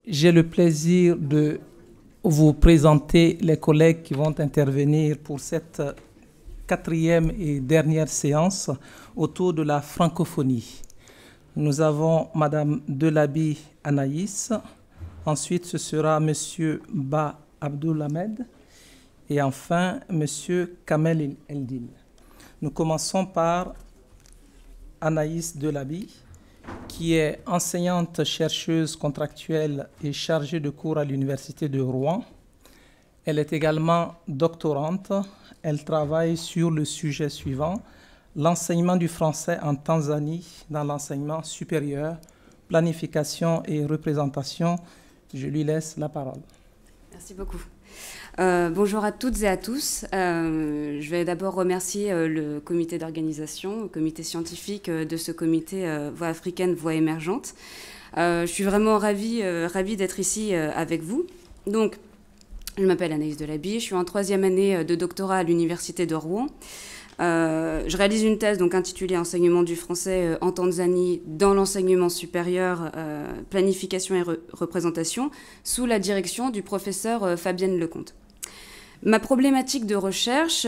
J'ai le plaisir de vous présenter les collègues qui vont intervenir pour cette quatrième et dernière séance autour de la francophonie. Nous avons Madame Delaby Anaïs, ensuite ce sera Monsieur Ba Abdoulhamed et enfin Monsieur Kamel Eldin. Nous commençons par Anaïs Delaby, qui est enseignante chercheuse contractuelle et chargée de cours à l'Université de Rouen. Elle est également doctorante. Elle travaille sur le sujet suivant: l'enseignement du français en Tanzanie dans l'enseignement supérieur, planification et représentation. Je lui laisse la parole. Merci beaucoup. Bonjour à toutes et à tous. Je vais d'abord remercier le comité d'organisation, le comité scientifique de ce comité Voix africaine, Voix émergente. Je suis vraiment ravie d'être ici avec vous. Donc, je m'appelle Anaïs Delaby, je suis en 3e année de doctorat à l'Université de Rouen. Je réalise une thèse donc, intitulée « Enseignement du français en Tanzanie dans l'enseignement supérieur, planification et représentation » sous la direction du professeur Fabienne Lecomte. Ma problématique de recherche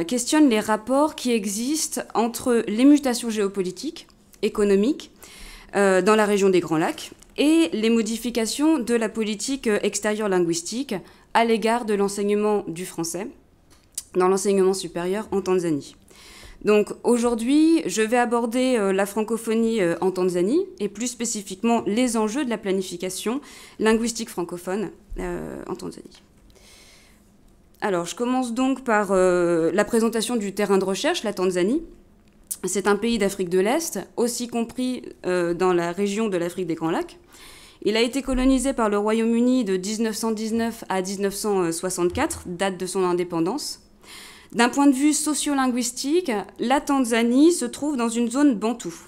questionne les rapports qui existent entre les mutations géopolitiques, économiques, dans la région des Grands Lacs et les modifications de la politique extérieure linguistique à l'égard de l'enseignement du français dans l'enseignement supérieur en Tanzanie. Donc aujourd'hui, je vais aborder la francophonie en Tanzanie et plus spécifiquement les enjeux de la planification linguistique francophone en Tanzanie. Alors, je commence donc par la présentation du terrain de recherche, la Tanzanie. C'est un pays d'Afrique de l'Est, aussi compris dans la région de l'Afrique des Grands Lacs. Il a été colonisé par le Royaume-Uni de 1919 à 1964, date de son indépendance. D'un point de vue sociolinguistique, la Tanzanie se trouve dans une zone bantoue.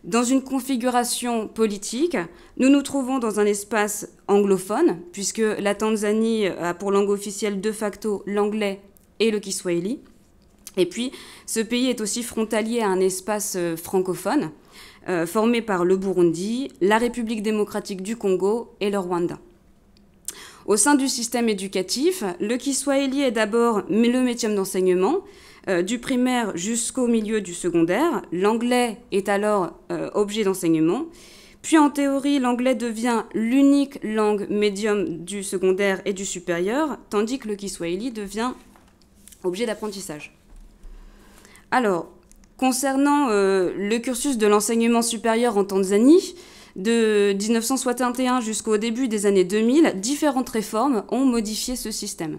Dans une configuration politique, nous nous trouvons dans un espace anglophone, puisque la Tanzanie a pour langue officielle de facto l'anglais et le kiswahili. Et puis, ce pays est aussi frontalier à un espace francophone, formé par le Burundi, la République démocratique du Congo et le Rwanda. Au sein du système éducatif, le kiswahili est d'abord le médium d'enseignement, du primaire jusqu'au milieu du secondaire. L'anglais est alors objet d'enseignement. Puis en théorie, l'anglais devient l'unique langue médium du secondaire et du supérieur, tandis que le kiswahili devient objet d'apprentissage. Alors, concernant le cursus de l'enseignement supérieur en Tanzanie, de 1961 jusqu'au début des années 2000, différentes réformes ont modifié ce système.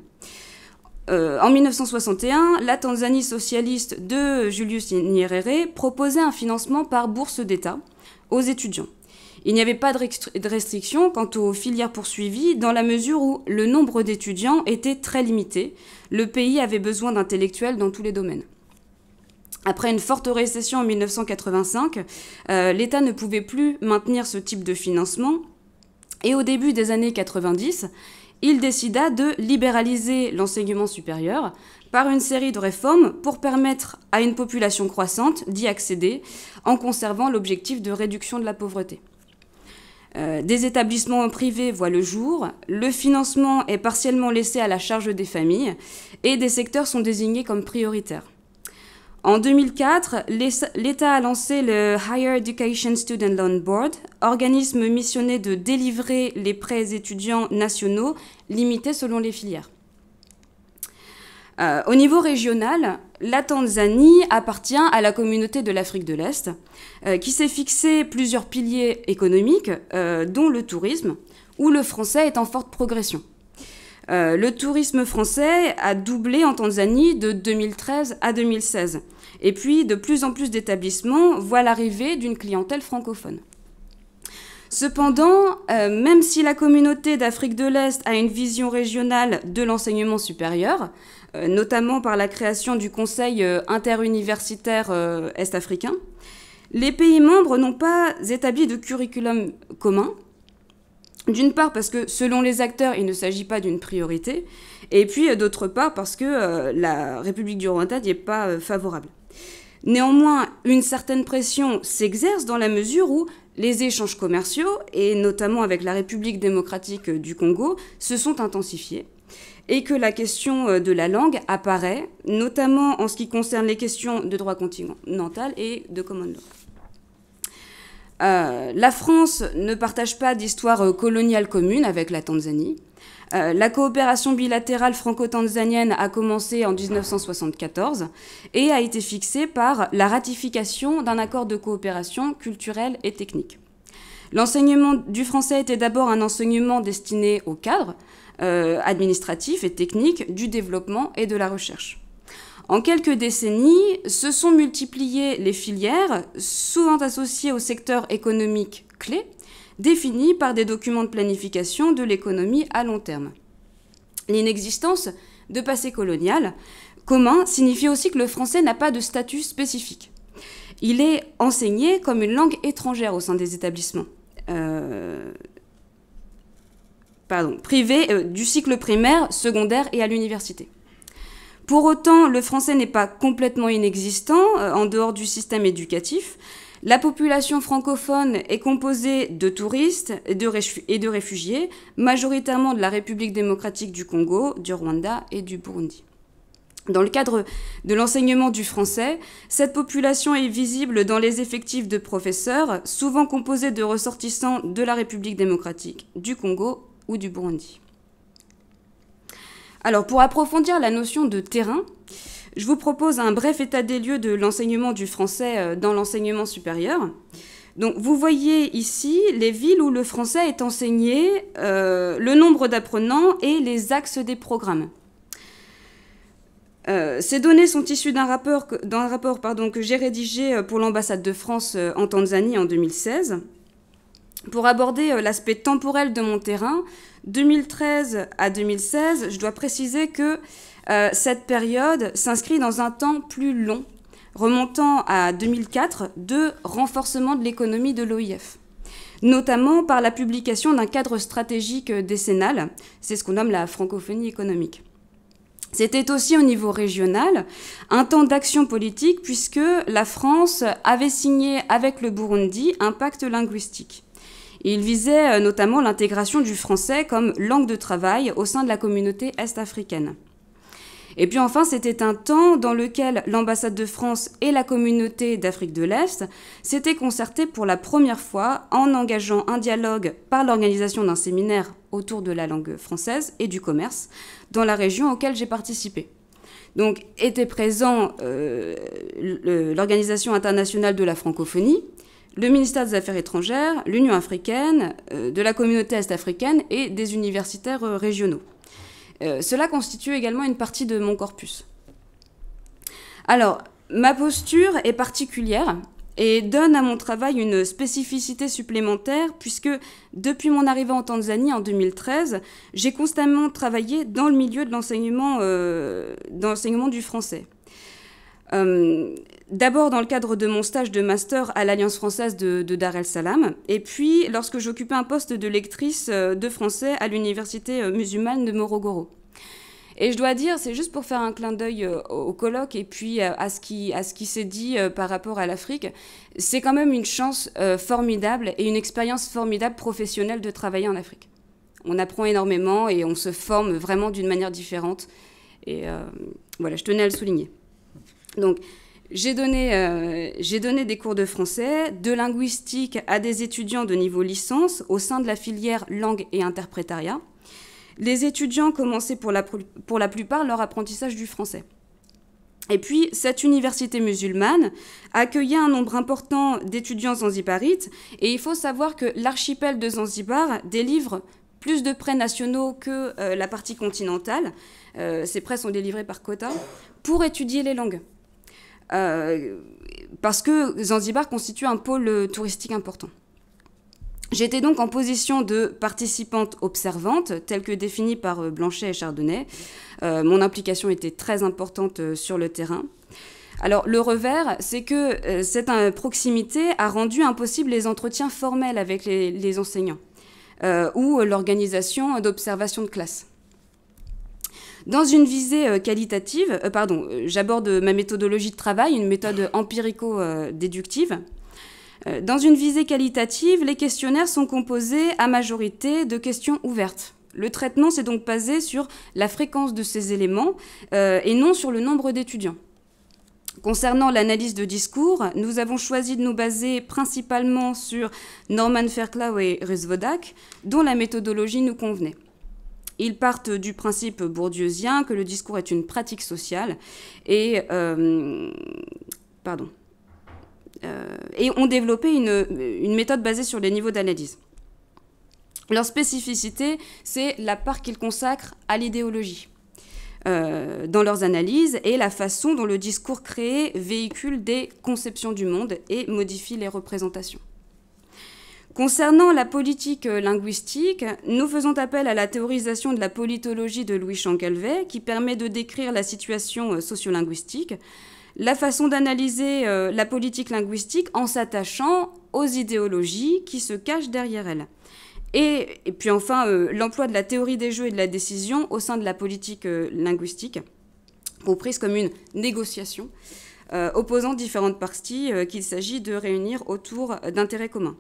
En 1961, la Tanzanie socialiste de Julius Nyerere proposait un financement par bourse d'État aux étudiants. Il n'y avait pas de restriction quant aux filières poursuivies dans la mesure où le nombre d'étudiants était très limité. Le pays avait besoin d'intellectuels dans tous les domaines. Après une forte récession en 1985, l'État ne pouvait plus maintenir ce type de financement et au début des années 90, il décida de libéraliser l'enseignement supérieur par une série de réformes pour permettre à une population croissante d'y accéder en conservant l'objectif de réduction de la pauvreté. Des établissements privés voient le jour, le financement est partiellement laissé à la charge des familles et des secteurs sont désignés comme prioritaires. En 2004, l'État a lancé le Higher Education Student Loan Board, organisme missionné de délivrer les prêts étudiants nationaux limités selon les filières. Au niveau régional, la Tanzanie appartient à la communauté de l'Afrique de l'Est, qui s'est fixé plusieurs piliers économiques, dont le tourisme, où le français est en forte progression. Le tourisme français a doublé en Tanzanie de 2013 à 2016. Et puis, de plus en plus d'établissements voient l'arrivée d'une clientèle francophone. Cependant, même si la communauté d'Afrique de l'Est a une vision régionale de l'enseignement supérieur, notamment par la création du Conseil interuniversitaire est-africain, les pays membres n'ont pas établi de curriculum commun. D'une part parce que, selon les acteurs, il ne s'agit pas d'une priorité, et puis d'autre part parce que la République du Rwanda n'y est pas favorable. Néanmoins, une certaine pression s'exerce dans la mesure où les échanges commerciaux, et notamment avec la République démocratique du Congo, se sont intensifiés et que la question de la langue apparaît, notamment en ce qui concerne les questions de droit continental et de common law. La France ne partage pas d'histoire coloniale commune avec la Tanzanie. La coopération bilatérale franco-tanzanienne a commencé en 1974 et a été fixée par la ratification d'un accord de coopération culturelle et technique. L'enseignement du français était d'abord un enseignement destiné aux cadres administratifs et techniques du développement et de la recherche. En quelques décennies, se sont multipliées les filières, souvent associées au secteur économique clé, définis par des documents de planification de l'économie à long terme. L'inexistence de passé colonial commun signifie aussi que le français n'a pas de statut spécifique. Il est enseigné comme une langue étrangère au sein des établissements privés du cycle primaire, secondaire et à l'université. Pour autant, le français n'est pas complètement inexistant en dehors du système éducatif. La population francophone est composée de touristes et de réfugiés, majoritairement de la République démocratique du Congo, du Rwanda et du Burundi. Dans le cadre de l'enseignement du français, cette population est visible dans les effectifs de professeurs, souvent composés de ressortissants de la République démocratique du Congo ou du Burundi. Alors, pour approfondir la notion de terrain, je vous propose un bref état des lieux de l'enseignement du français dans l'enseignement supérieur. Donc, vous voyez ici les villes où le français est enseigné, le nombre d'apprenants et les axes des programmes. Ces données sont issues d'un rapport que j'ai rédigé pour l'ambassade de France en Tanzanie en 2016. Pour aborder l'aspect temporel de mon terrain, 2013 à 2016, je dois préciser que cette période s'inscrit dans un temps plus long, remontant à 2004, de renforcement de l'économie de l'OIF, notamment par la publication d'un cadre stratégique décennal, c'est ce qu'on nomme la francophonie économique. C'était aussi au niveau régional un temps d'action politique puisque la France avait signé avec le Burundi un pacte linguistique. Il visait notamment l'intégration du français comme langue de travail au sein de la communauté est-africaine. Et puis enfin, c'était un temps dans lequel l'ambassade de France et la communauté d'Afrique de l'Est s'étaient concertées pour la première fois en engageant un dialogue par l'organisation d'un séminaire autour de la langue française et du commerce dans la région auquel j'ai participé. Donc étaient présents l'Organisation internationale de la francophonie, le ministère des Affaires étrangères, l'Union africaine, de la communauté est-africaine et des universitaires régionaux. Cela constitue également une partie de mon corpus. Alors, ma posture est particulière et donne à mon travail une spécificité supplémentaire puisque depuis mon arrivée en Tanzanie en 2013, j'ai constamment travaillé dans le milieu de l'enseignement du français. D'abord dans le cadre de mon stage de master à l'Alliance française de Dar el Salam, et puis lorsque j'occupais un poste de lectrice de français à l'université musulmane de Morogoro. Et je dois dire, c'est juste pour faire un clin d'œil au colloque et puis à ce qui s'est dit par rapport à l'Afrique, c'est quand même une chance formidable et une expérience formidable professionnelle de travailler en Afrique. On apprend énormément et on se forme vraiment d'une manière différente. Et voilà, je tenais à le souligner. Donc, j'ai donné des cours de français, de linguistique à des étudiants de niveau licence au sein de la filière langue et interprétariat. Les étudiants commençaient pour la plupart leur apprentissage du français. Et puis, cette université musulmane accueillait un nombre important d'étudiants zanzibarites et il faut savoir que l'archipel de Zanzibar délivre plus de prêts nationaux que la partie continentale. Ces prêts sont délivrés par quota pour étudier les langues. Parce que Zanzibar constitue un pôle touristique important. J'étais donc en position de participante observante, telle que définie par Blanchet et Chardonnay. Mon implication était très importante sur le terrain. Alors, le revers, c'est que cette proximité a rendu impossible les entretiens formels avec les enseignants ou l'organisation d'observation de classe. Dans une visée qualitative, j'aborde ma méthodologie de travail, une méthode empirico-déductive. Dans une visée qualitative, les questionnaires sont composés à majorité de questions ouvertes. Le traitement s'est donc basé sur la fréquence de ces éléments et non sur le nombre d'étudiants. Concernant l'analyse de discours, nous avons choisi de nous baser principalement sur Norman Fairclough et Ruth Wodak, dont la méthodologie nous convenait. Ils partent du principe bourdieusien que le discours est une pratique sociale et ont développé une méthode basée sur les niveaux d'analyse. Leur spécificité, c'est la part qu'ils consacrent à l'idéologie dans leurs analyses et la façon dont le discours créé véhicule des conceptions du monde et modifie les représentations. Concernant la politique linguistique, nous faisons appel à la théorisation de la politologie de Louis Chancalvet, qui permet de décrire la situation sociolinguistique, la façon d'analyser la politique linguistique en s'attachant aux idéologies qui se cachent derrière elle. Et puis enfin, l'emploi de la théorie des jeux et de la décision au sein de la politique linguistique, comprise comme une négociation opposant différentes parties qu'il s'agit de réunir autour d'intérêts communs.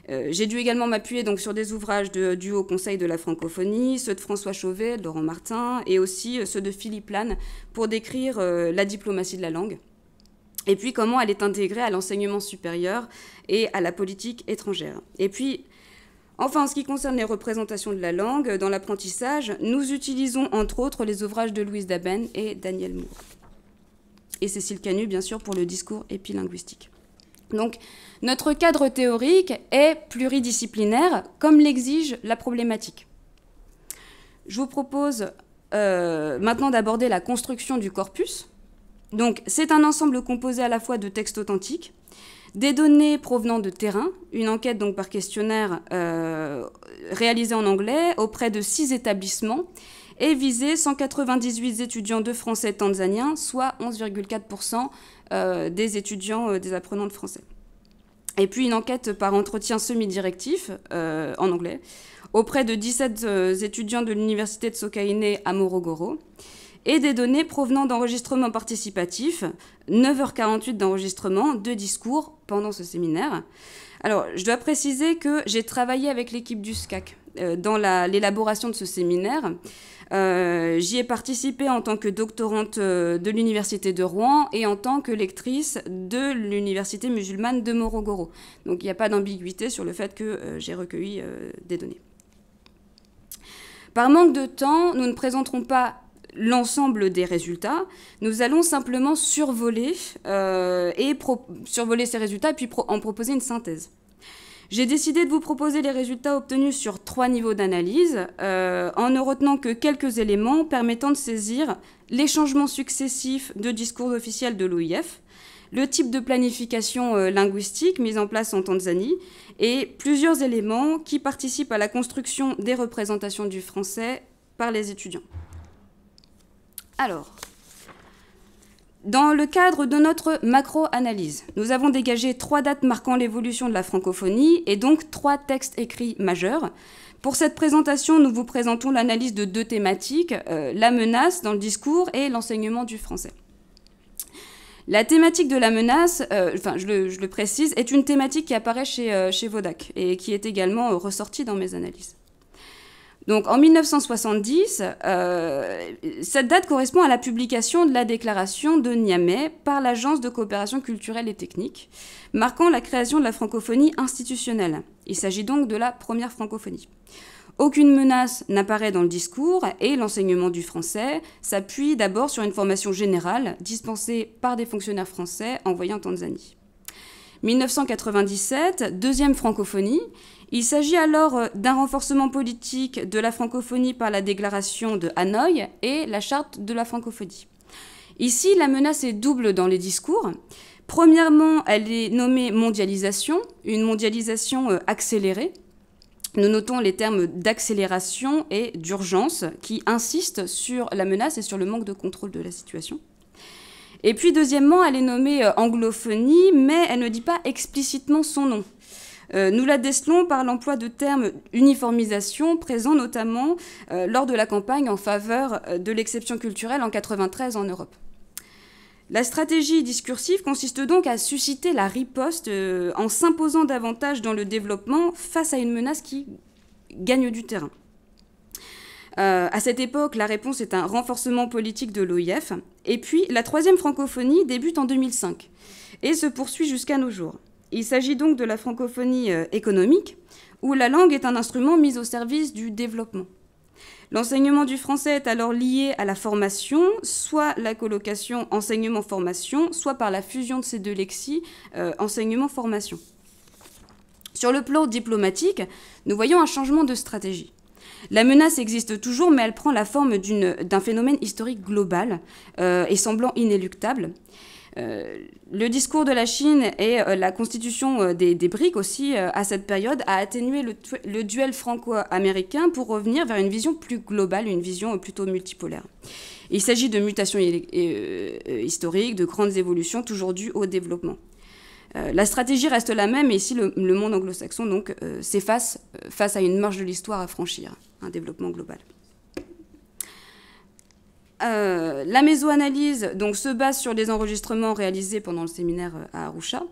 J'ai dû également m'appuyer donc sur des ouvrages du Haut Conseil de la francophonie, ceux de François Chauvet, de Laurent Martin, et aussi ceux de Philippe Lannes pour décrire la diplomatie de la langue, et puis comment elle est intégrée à l'enseignement supérieur et à la politique étrangère. Et puis, enfin, en ce qui concerne les représentations de la langue, dans l'apprentissage, nous utilisons entre autres les ouvrages de Louise Daben et Daniel Moore. Et Cécile Canu, bien sûr, pour le discours épilinguistique. Donc, notre cadre théorique est pluridisciplinaire, comme l'exige la problématique. Je vous propose maintenant d'aborder la construction du corpus. Donc, c'est un ensemble composé à la fois de textes authentiques, des données provenant de terrain, une enquête donc par questionnaire réalisée en anglais auprès de 6 établissements et visait 198 étudiants de français tanzaniens, soit 11,4% des étudiants, des apprenants de français. Et puis une enquête par entretien semi-directif en anglais auprès de 17 étudiants de l'université de Sokaine à Morogoro, et des données provenant d'enregistrements participatifs, 9h48 d'enregistrement de discours pendant ce séminaire. Alors, je dois préciser que j'ai travaillé avec l'équipe du SCAC dans l'élaboration de ce séminaire. J'y ai participé en tant que doctorante de l'université de Rouen et en tant que lectrice de l'université musulmane de Morogoro. Donc, il n'y a pas d'ambiguïté sur le fait que j'ai recueilli des données. Par manque de temps, nous ne présenterons pas l'ensemble des résultats. Nous allons simplement survoler ces résultats et puis en proposer une synthèse. J'ai décidé de vous proposer les résultats obtenus sur 3 niveaux d'analyse, en ne retenant que quelques éléments permettant de saisir les changements successifs de discours officiels de l'OIF, le type de planification linguistique mise en place en Tanzanie, et plusieurs éléments qui participent à la construction des représentations du français par les étudiants. Alors, dans le cadre de notre macro-analyse, nous avons dégagé 3 dates marquant l'évolution de la francophonie et donc 3 textes écrits majeurs. Pour cette présentation, nous vous présentons l'analyse de 2 thématiques, la menace dans le discours et l'enseignement du français. La thématique de la menace, je le précise, est une thématique qui apparaît chez Wodak et qui est également ressortie dans mes analyses. Donc en 1970, cette date correspond à la publication de la déclaration de Niamey par l'Agence de coopération culturelle et technique, marquant la création de la francophonie institutionnelle. Il s'agit donc de la première francophonie. Aucune menace n'apparaît dans le discours et l'enseignement du français s'appuie d'abord sur une formation générale dispensée par des fonctionnaires français envoyés en Tanzanie. 1997, deuxième francophonie. Il s'agit alors d'un renforcement politique de la francophonie par la déclaration de Hanoï et la charte de la francophonie. Ici, la menace est double dans les discours. Premièrement, elle est nommée mondialisation, une mondialisation accélérée. Nous notons les termes d'accélération et d'urgence qui insistent sur la menace et sur le manque de contrôle de la situation. Et puis, deuxièmement, elle est nommée anglophonie, mais elle ne dit pas explicitement son nom. Nous la décelons par l'emploi de termes uniformisation, présents notamment lors de la campagne en faveur de l'exception culturelle en 1993 en Europe. La stratégie discursive consiste donc à susciter la riposte en s'imposant davantage dans le développement face à une menace qui gagne du terrain. À cette époque, la réponse est un renforcement politique de l'OIF. Et puis, la troisième francophonie débute en 2005 et se poursuit jusqu'à nos jours. Il s'agit donc de la francophonie économique, où la langue est un instrument mis au service du développement. L'enseignement du français est alors lié à la formation, soit la colocation enseignement-formation, soit par la fusion de ces deux lexies, enseignement-formation. Sur le plan diplomatique, nous voyons un changement de stratégie. La menace existe toujours, mais elle prend la forme d'un phénomène historique global et semblant inéluctable. Le discours de la Chine et la constitution des BRICS aussi, à cette période, a atténué le duel franco-américain pour revenir vers une vision plus globale, une vision plutôt multipolaire. Il s'agit de mutations historiques, de grandes évolutions, toujours dues au développement. La stratégie reste la même, et ici, le monde anglo-saxon donc s'efface face à une marge de l'histoire à franchir, un développement global. La mésoanalyse donc, se base sur les enregistrements réalisés pendant le séminaire à Arusha.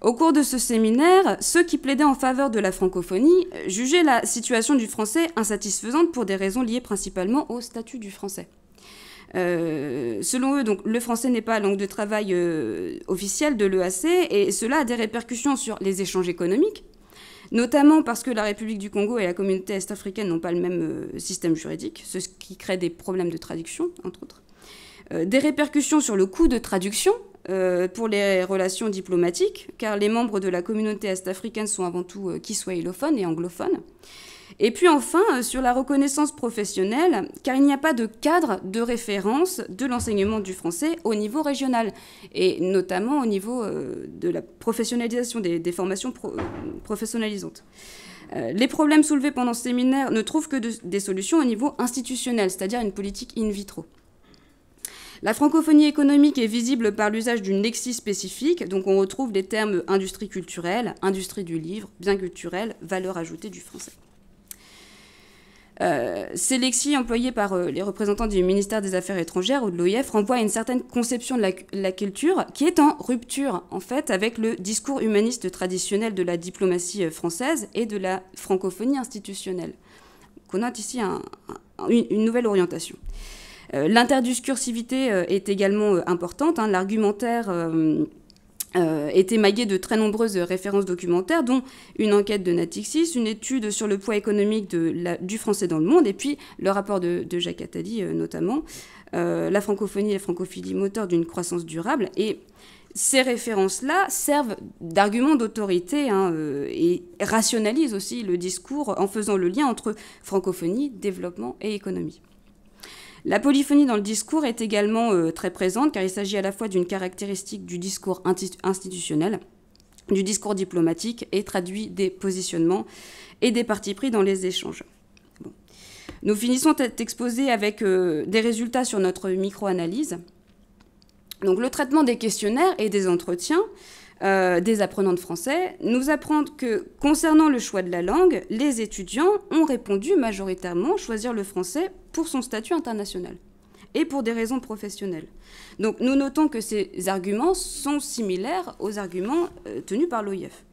Au cours de ce séminaire, ceux qui plaidaient en faveur de la francophonie jugeaient la situation du français insatisfaisante pour des raisons liées principalement au statut du français. Selon eux, donc, le français n'est pas langue de travail officielle de l'EAC, et cela a des répercussions sur les échanges économiques, notamment parce que la République du Congo et la communauté est-africaine n'ont pas le même système juridique, ce qui crée des problèmes de traduction, entre autres. Des répercussions sur le coût de traduction pour les relations diplomatiques, car les membres de la communauté est-africaine sont avant tout kiswahilophones et anglophones. Et puis enfin, sur la reconnaissance professionnelle, car il n'y a pas de cadre de référence de l'enseignement du français au niveau régional, et notamment au niveau de la professionnalisation des formations professionnalisantes. Les problèmes soulevés pendant ce séminaire ne trouvent que des solutions au niveau institutionnel, c'est-à-dire une politique in vitro. La francophonie économique est visible par l'usage d'une lexie spécifique, donc on retrouve les termes industrie culturelle, industrie du livre, bien culturel, valeur ajoutée du français. Ces lexies employées par les représentants du ministère des Affaires étrangères ou de l'OIF renvoient à une certaine conception de la culture qui est en rupture, en fait, avec le discours humaniste traditionnel de la diplomatie française et de la francophonie institutionnelle. Donc on a ici une nouvelle orientation. L'interdiscursivité est également importante. L'argumentaire est émaillé de très nombreuses références documentaires, dont une enquête de Natixis, une étude sur le poids économique du français dans le monde, et puis le rapport de Jacques Attali notamment, la francophonie et la francophilie moteur d'une croissance durable. Et ces références-là servent d'argument d'autorité et rationalisent aussi le discours en faisant le lien entre francophonie, développement et économie. La polyphonie dans le discours est également très présente, car il s'agit à la fois d'une caractéristique du discours institutionnel, du discours diplomatique, et traduit des positionnements et des partis pris dans les échanges. Bon. Nous finissons cet exposé avec des résultats sur notre micro-analyse. Donc, le traitement des questionnaires et des entretiens des apprenants de français nous apprend que, concernant le choix de la langue, les étudiants ont répondu majoritairement choisir le français pour son statut international et pour des raisons professionnelles. Donc nous notons que ces arguments sont similaires aux arguments tenus par l'OIF.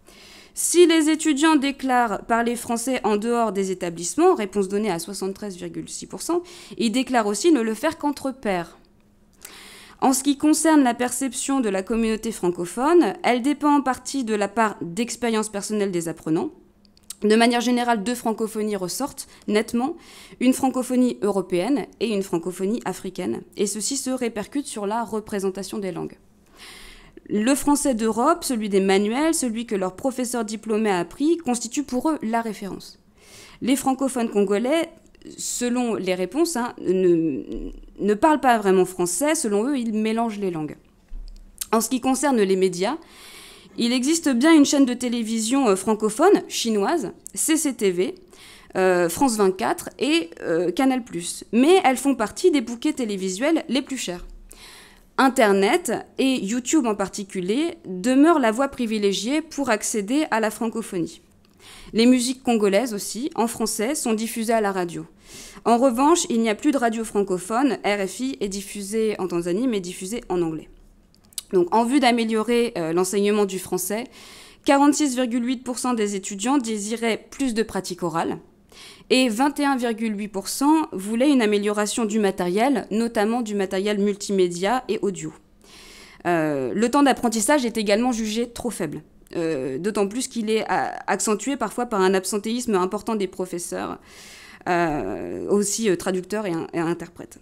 Si les étudiants déclarent parler français en dehors des établissements, réponse donnée à 73,6%, ils déclarent aussi ne le faire qu'entre pairs. En ce qui concerne la perception de la communauté francophone, elle dépend en partie de la part d'expérience personnelle des apprenants. De manière générale, deux francophonies ressortent nettement, une francophonie européenne et une francophonie africaine, et ceci se répercute sur la représentation des langues. Le français d'Europe, celui des manuels, celui que leur professeur diplômé a appris, constitue pour eux la référence. Les francophones congolais, selon les réponses, ne parlent pas vraiment français. Selon eux, ils mélangent les langues. En ce qui concerne les médias, il existe bien une chaîne de télévision francophone, chinoise, CCTV, France 24 et Canal+. Mais elles font partie des bouquets télévisuels les plus chers. Internet, et YouTube en particulier, demeurent la voie privilégiée pour accéder à la francophonie. Les musiques congolaises aussi, en français, sont diffusées à la radio. En revanche, il n'y a plus de radio francophone. RFI est diffusée en Tanzanie, mais diffusée en anglais. Donc, en vue d'améliorer l'enseignement du français, 46,8% des étudiants désiraient plus de pratique orale et 21,8% voulaient une amélioration du matériel, notamment du matériel multimédia et audio. Le temps d'apprentissage est également jugé trop faible, d'autant plus qu'il est accentué parfois par un absentéisme important des professeurs, aussi traducteurs et interprètes.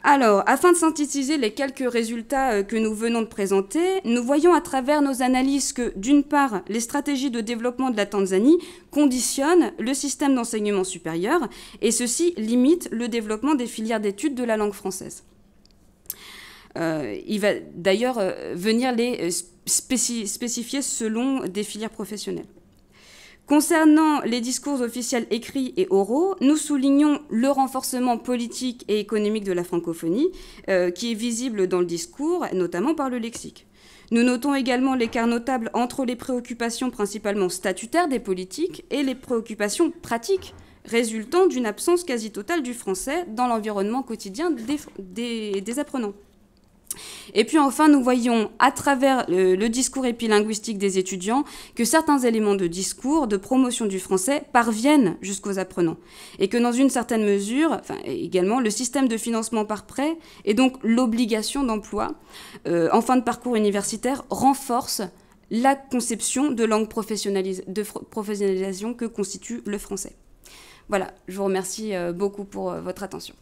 Alors, afin de synthétiser les quelques résultats que nous venons de présenter, nous voyons à travers nos analyses que, d'une part, les stratégies de développement de la Tanzanie conditionnent le système d'enseignement supérieur, et ceci limite le développement des filières d'études de la langue française. Il va d'ailleurs venir les spécifier selon des filières professionnelles. Concernant les discours officiels écrits et oraux, nous soulignons le renforcement politique et économique de la francophonie, qui est visible dans le discours, notamment par le lexique. Nous notons également l'écart notable entre les préoccupations principalement statutaires des politiques et les préoccupations pratiques, résultant d'une absence quasi totale du français dans l'environnement quotidien des apprenants. Et puis enfin, nous voyons à travers le discours épilinguistique des étudiants que certains éléments de discours, de promotion du français, parviennent jusqu'aux apprenants. Et que dans une certaine mesure, également, le système de financement par prêt et donc l'obligation d'emploi en fin de parcours universitaire renforce la conception de langue professionnalisation que constitue le français. Voilà, je vous remercie beaucoup pour votre attention.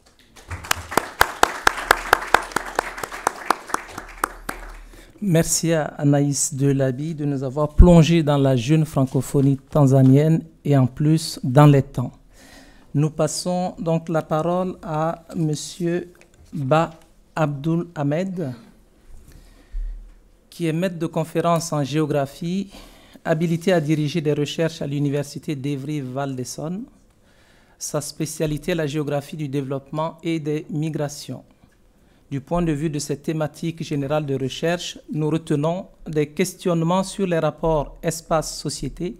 Merci à Anaïs Delaby de nous avoir plongé dans la jeune francophonie tanzanienne et en plus dans les temps. Nous passons donc la parole à M. Ba Abdul Ahmed, qui est maître de conférence en géographie, habilité à diriger des recherches à l'université d'Evry-Val d'Essonne. Sa spécialité est la géographie du développement et des migrations. Du point de vue de cette thématique générale de recherche, nous retenons des questionnements sur les rapports espace-société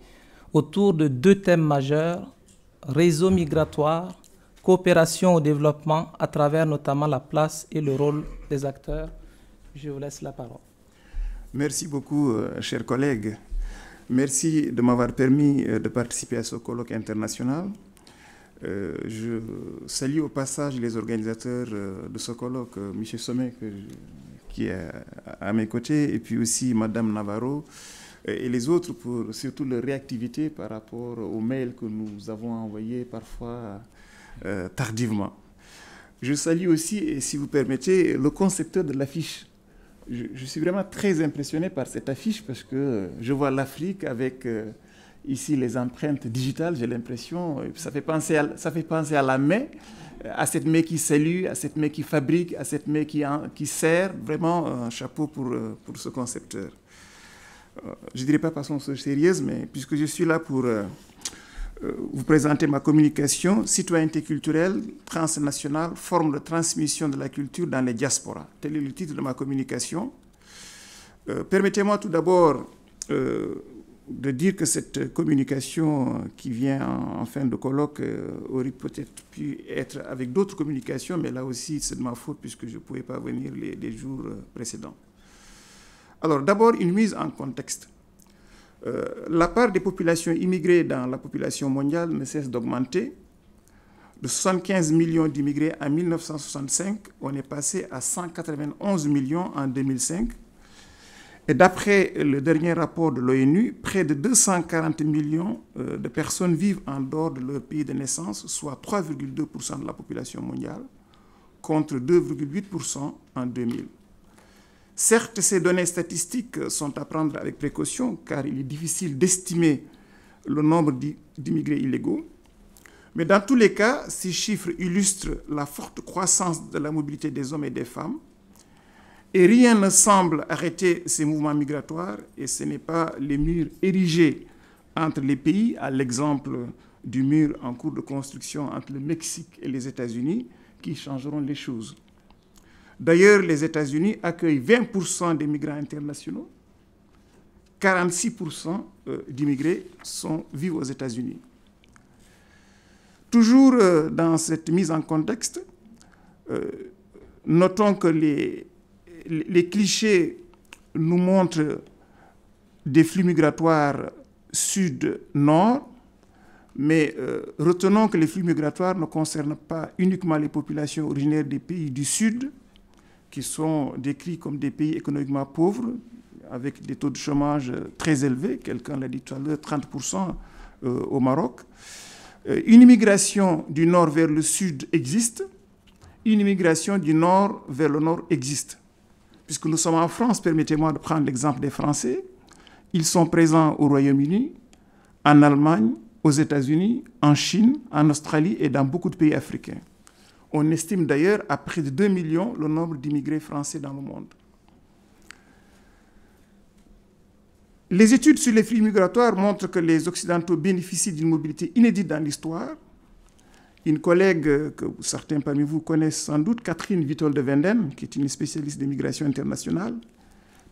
autour de deux thèmes majeurs, réseau migratoire, coopération au développement à travers notamment la place et le rôle des acteurs. Je vous laisse la parole. Merci beaucoup, chers collègues. Merci de m'avoir permis de participer à ce colloque international. Je salue au passage les organisateurs de ce colloque, M. Sommet, qui est à mes côtés, et puis aussi Mme Navarro, et les autres pour surtout leur réactivité par rapport aux mails que nous avons envoyés parfois tardivement. Je salue aussi, et si vous permettez, le concepteur de l'affiche. Je suis vraiment très impressionné par cette affiche parce que je vois l'Afrique avec... ici, les empreintes digitales, j'ai l'impression, ça fait penser à la main, à cette main qui salue, à cette main qui fabrique, à cette main qui sert. Vraiment, un chapeau pour ce concepteur. Je ne dirais pas façon sérieuse, mais puisque je suis là pour vous présenter ma communication, citoyenneté culturelle, transnationale, forme de transmission de la culture dans les diasporas. Tel est le titre de ma communication. Permettez-moi tout d'abord de dire que cette communication qui vient en fin de colloque aurait peut-être pu être avec d'autres communications, mais là aussi c'est de ma faute puisque je ne pouvais pas venir les jours précédents. Alors d'abord une mise en contexte. La part des populations immigrées dans la population mondiale ne cesse d'augmenter. De 75 millions d'immigrés en 1965, on est passé à 191 millions en 2005. Et d'après le dernier rapport de l'ONU, près de 240 millions de personnes vivent en dehors de leur pays de naissance, soit 3,2% de la population mondiale, contre 2,8% en 2000. Certes, ces données statistiques sont à prendre avec précaution, car il est difficile d'estimer le nombre d'immigrés illégaux. Mais dans tous les cas, ces chiffres illustrent la forte croissance de la mobilité des hommes et des femmes. Et rien ne semble arrêter ces mouvements migratoires, et ce n'est pas les murs érigés entre les pays, à l'exemple du mur en cours de construction entre le Mexique et les États-Unis, qui changeront les choses. D'ailleurs, les États-Unis accueillent 20% des migrants internationaux, 46% d'immigrés vivent aux États-Unis. Toujours dans cette mise en contexte, notons que les clichés nous montrent des flux migratoires sud-nord, mais retenons que les flux migratoires ne concernent pas uniquement les populations originaires des pays du Sud, qui sont décrits comme des pays économiquement pauvres, avec des taux de chômage très élevés, quelqu'un l'a dit tout à l'heure, 30% au Maroc. Une immigration du nord vers le sud existe, une immigration du nord vers le nord existe. Puisque nous sommes en France, permettez-moi de prendre l'exemple des Français. Ils sont présents au Royaume-Uni, en Allemagne, aux États-Unis, en Chine, en Australie et dans beaucoup de pays africains. On estime d'ailleurs à près de 2 millions le nombre d'immigrés français dans le monde. Les études sur les flux migratoires montrent que les Occidentaux bénéficient d'une mobilité inédite dans l'histoire. Une collègue que certains parmi vous connaissent sans doute, Catherine Wittol de Wenden, qui est une spécialiste des migrations internationales,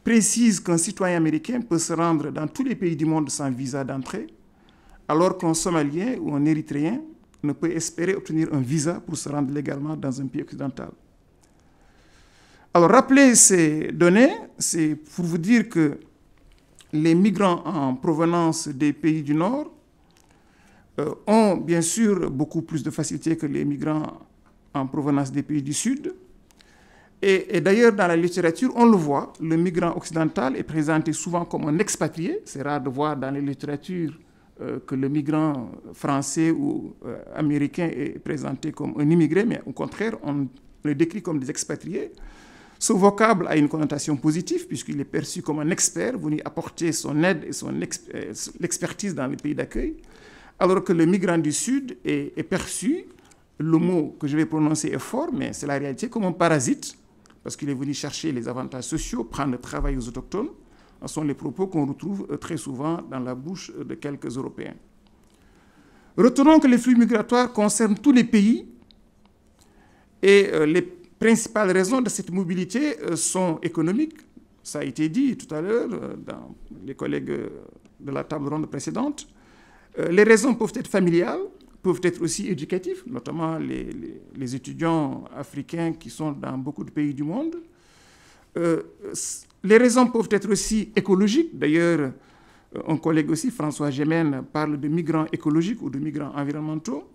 précise qu'un citoyen américain peut se rendre dans tous les pays du monde sans visa d'entrée, alors qu'un Somalien ou un Érythréen ne peut espérer obtenir un visa pour se rendre légalement dans un pays occidental. Alors, rappeler ces données, c'est pour vous dire que les migrants en provenance des pays du Nord ont bien sûr beaucoup plus de facilité que les migrants en provenance des pays du Sud. Et d'ailleurs, dans la littérature, on le voit, le migrant occidental est présenté souvent comme un expatrié. C'est rare de voir dans les littératures que le migrant français ou américain est présenté comme un immigré, mais au contraire, on le décrit comme des expatriés. Ce vocable a une connotation positive puisqu'il est perçu comme un expert venu apporter son aide et son l'expertise dans les pays d'accueil, alors que le migrant du Sud est perçu, le mot que je vais prononcer est fort, mais c'est la réalité, comme un parasite, parce qu'il est venu chercher les avantages sociaux, prendre le travail aux autochtones. Ce sont les propos qu'on retrouve très souvent dans la bouche de quelques Européens. Retenons que les flux migratoires concernent tous les pays et les principales raisons de cette mobilité sont économiques. Ça a été dit tout à l'heure dans les collègues de la table ronde précédente. Les raisons peuvent être familiales, peuvent être aussi éducatives, notamment les étudiants africains qui sont dans beaucoup de pays du monde. Les raisons peuvent être aussi écologiques. D'ailleurs, un collègue aussi, François Gémen, parle de migrants écologiques ou de migrants environnementaux.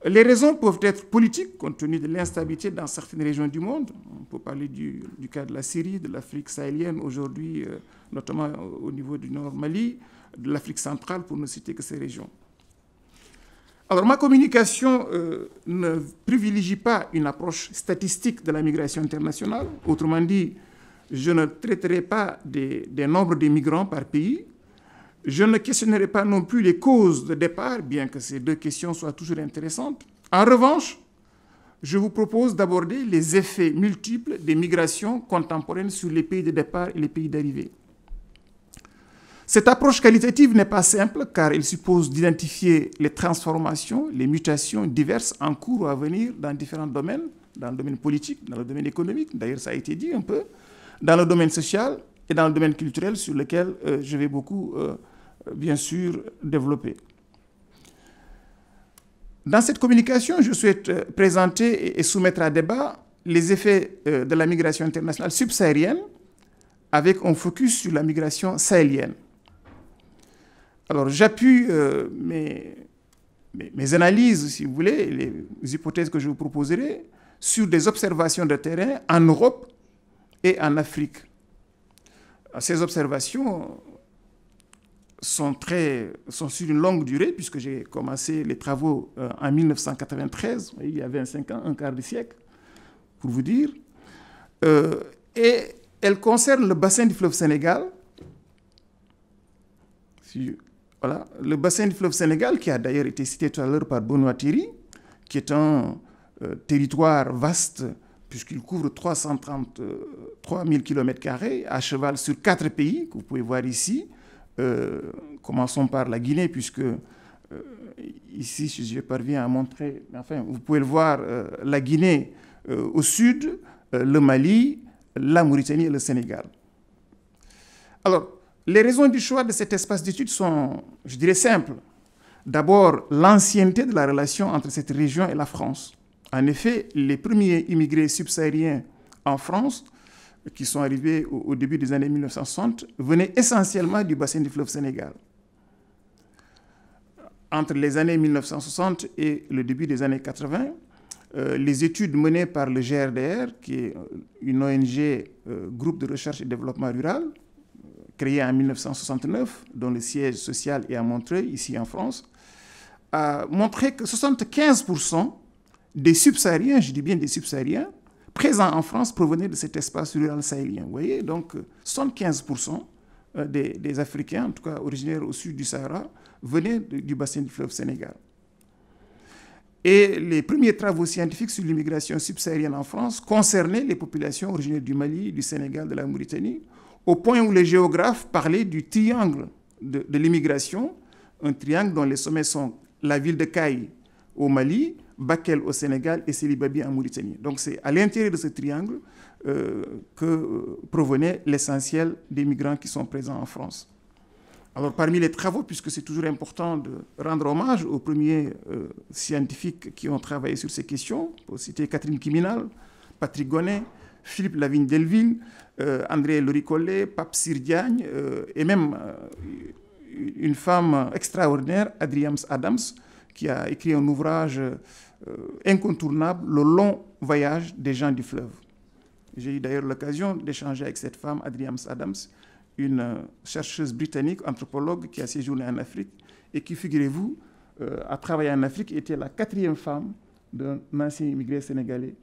Les raisons peuvent être politiques, compte tenu de l'instabilité dans certaines régions du monde. On peut parler du cas de la Syrie, de l'Afrique sahélienne aujourd'hui, notamment au niveau du Nord Mali, de l'Afrique centrale, pour ne citer que ces régions. Alors, ma communication ne privilégie pas une approche statistique de la migration internationale. Autrement dit, je ne traiterai pas des nombres de migrants par pays. Je ne questionnerai pas non plus les causes de départ, bien que ces deux questions soient toujours intéressantes. En revanche, je vous propose d'aborder les effets multiples des migrations contemporaines sur les pays de départ et les pays d'arrivée. Cette approche qualitative n'est pas simple car elle suppose d'identifier les transformations, les mutations diverses en cours ou à venir dans différents domaines, dans le domaine politique, dans le domaine économique, d'ailleurs ça a été dit un peu, dans le domaine social et dans le domaine culturel sur lequel je vais beaucoup, bien sûr, développer. Dans cette communication, je souhaite présenter et soumettre à débat les effets de la migration internationale subsaharienne avec un focus sur la migration sahélienne. Alors, j'appuie mes analyses, si vous voulez, les hypothèses que je vous proposerai, sur des observations de terrain en Europe et en Afrique. Ces observations sont sur une longue durée, puisque j'ai commencé les travaux en 1993, il y a 25 ans, un quart de siècle, pour vous dire. Et elles concernent le bassin du fleuve Sénégal. Voilà, le bassin du fleuve Sénégal, qui a d'ailleurs été cité tout à l'heure par Benoît Thierry, qui est un territoire vaste, puisqu'il couvre 333 000 km² à cheval sur 4 pays, que vous pouvez voir ici. Commençons par la Guinée, puisque ici, si je parviens à montrer, enfin, vous pouvez le voir, la Guinée au sud, le Mali, la Mauritanie et le Sénégal. Alors, les raisons du choix de cet espace d'études sont, je dirais, simples. D'abord, l'ancienneté de la relation entre cette région et la France. En effet, les premiers immigrés subsahariens en France sont arrivés qui sont arrivés au début des années 1960 venaient essentiellement du bassin du fleuve Sénégal. Entre les années 1960 et le début des années 80, les études menées par le GRDR, qui est une ONG, groupe de recherche et développement rural, créée en 1969, dont le siège social est à Montreuil, ici en France, a montré que 75% des subsahariens, je dis bien des subsahariens, présents en France provenaient de cet espace rural sahélien. Vous voyez, donc 75% des Africains, en tout cas originaires au sud du Sahara, venaient du bassin du fleuve Sénégal. Et les premiers travaux scientifiques sur l'immigration subsaharienne en France concernaient les populations originaires du Mali, du Sénégal, de la Mauritanie, au point où les géographes parlaient du triangle de l'immigration, un triangle dont les sommets sont la ville de Caille au Mali, Bakel au Sénégal et Sélibabi en Mauritanie. Donc c'est à l'intérieur de ce triangle que provenait l'essentiel des migrants qui sont présents en France. Alors parmi les travaux, puisque c'est toujours important de rendre hommage aux premiers scientifiques qui ont travaillé sur ces questions, pour citer Catherine Kiminal, Patrick Gonnet, Philippe Lavigne-Delville, André Loricollet, Pape Sirdiagne, et même une femme extraordinaire, Adriams Adams, qui a écrit un ouvrage incontournable, Le long voyage des gens du fleuve. J'ai eu d'ailleurs l'occasion d'échanger avec cette femme, Adriams Adams, une chercheuse britannique, anthropologue, qui a séjourné en Afrique et qui, figurez-vous, a travaillé en Afrique et était la 4e femme d'un ancien immigré sénégalais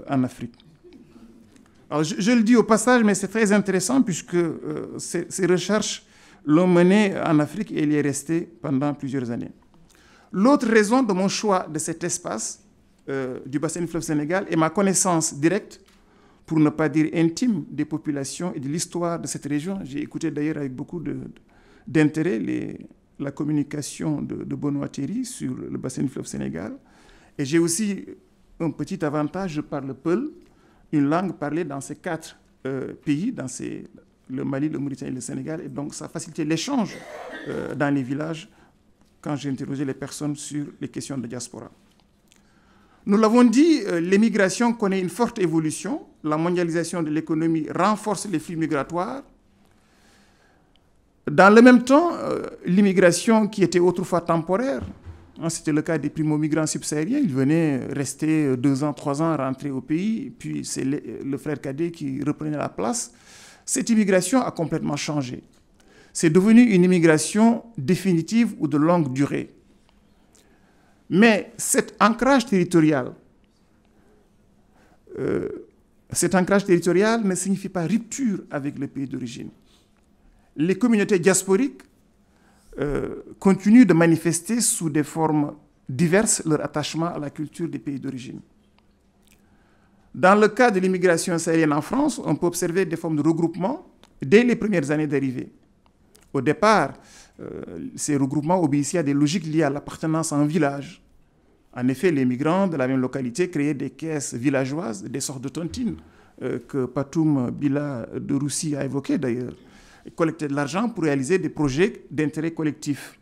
en Afrique. Alors, je le dis au passage, mais c'est très intéressant puisque ces recherches l'ont mené en Afrique et il y est resté pendant plusieurs années. L'autre raison de mon choix de cet espace du bassin du fleuve Sénégal est ma connaissance directe, pour ne pas dire intime, des populations et de l'histoire de cette région. J'ai écouté d'ailleurs avec beaucoup d'intérêt la communication de Benoît Thierry sur le bassin du fleuve Sénégal. Et j'ai aussi un petit avantage, je parle Peul, une langue parlée dans ces 4 pays, le Mali, le Mauritanie et le Sénégal. Et donc ça facilitait l'échange dans les villages quand j'ai interrogé les personnes sur les questions de diaspora. Nous l'avons dit, l'émigration connaît une forte évolution. La mondialisation de l'économie renforce les flux migratoires. Dans le même temps, l'immigration qui était autrefois temporaire, c'était le cas des primo-migrants subsahariens, ils venaient rester 2 ans, 3 ans, rentrer au pays, puis c'est le frère cadet qui reprenait la place. Cette immigration a complètement changé. C'est devenu une immigration définitive ou de longue durée. Mais cet ancrage territorial ne signifie pas rupture avec le pays d'origine. Les communautés diasporiques continuent de manifester sous des formes diverses leur attachement à la culture des pays d'origine. Dans le cas de l'immigration saharienne en France, on peut observer des formes de regroupement dès les premières années d'arrivée. Au départ, ces regroupements obéissaient à des logiques liées à l'appartenance à un village. En effet, les migrants de la même localité créaient des caisses villageoises, des sortes de tontines que Patoum Bila de Roussi a évoquées d'ailleurs. Ils collectaient de l'argent pour réaliser des projets d'intérêt collectif.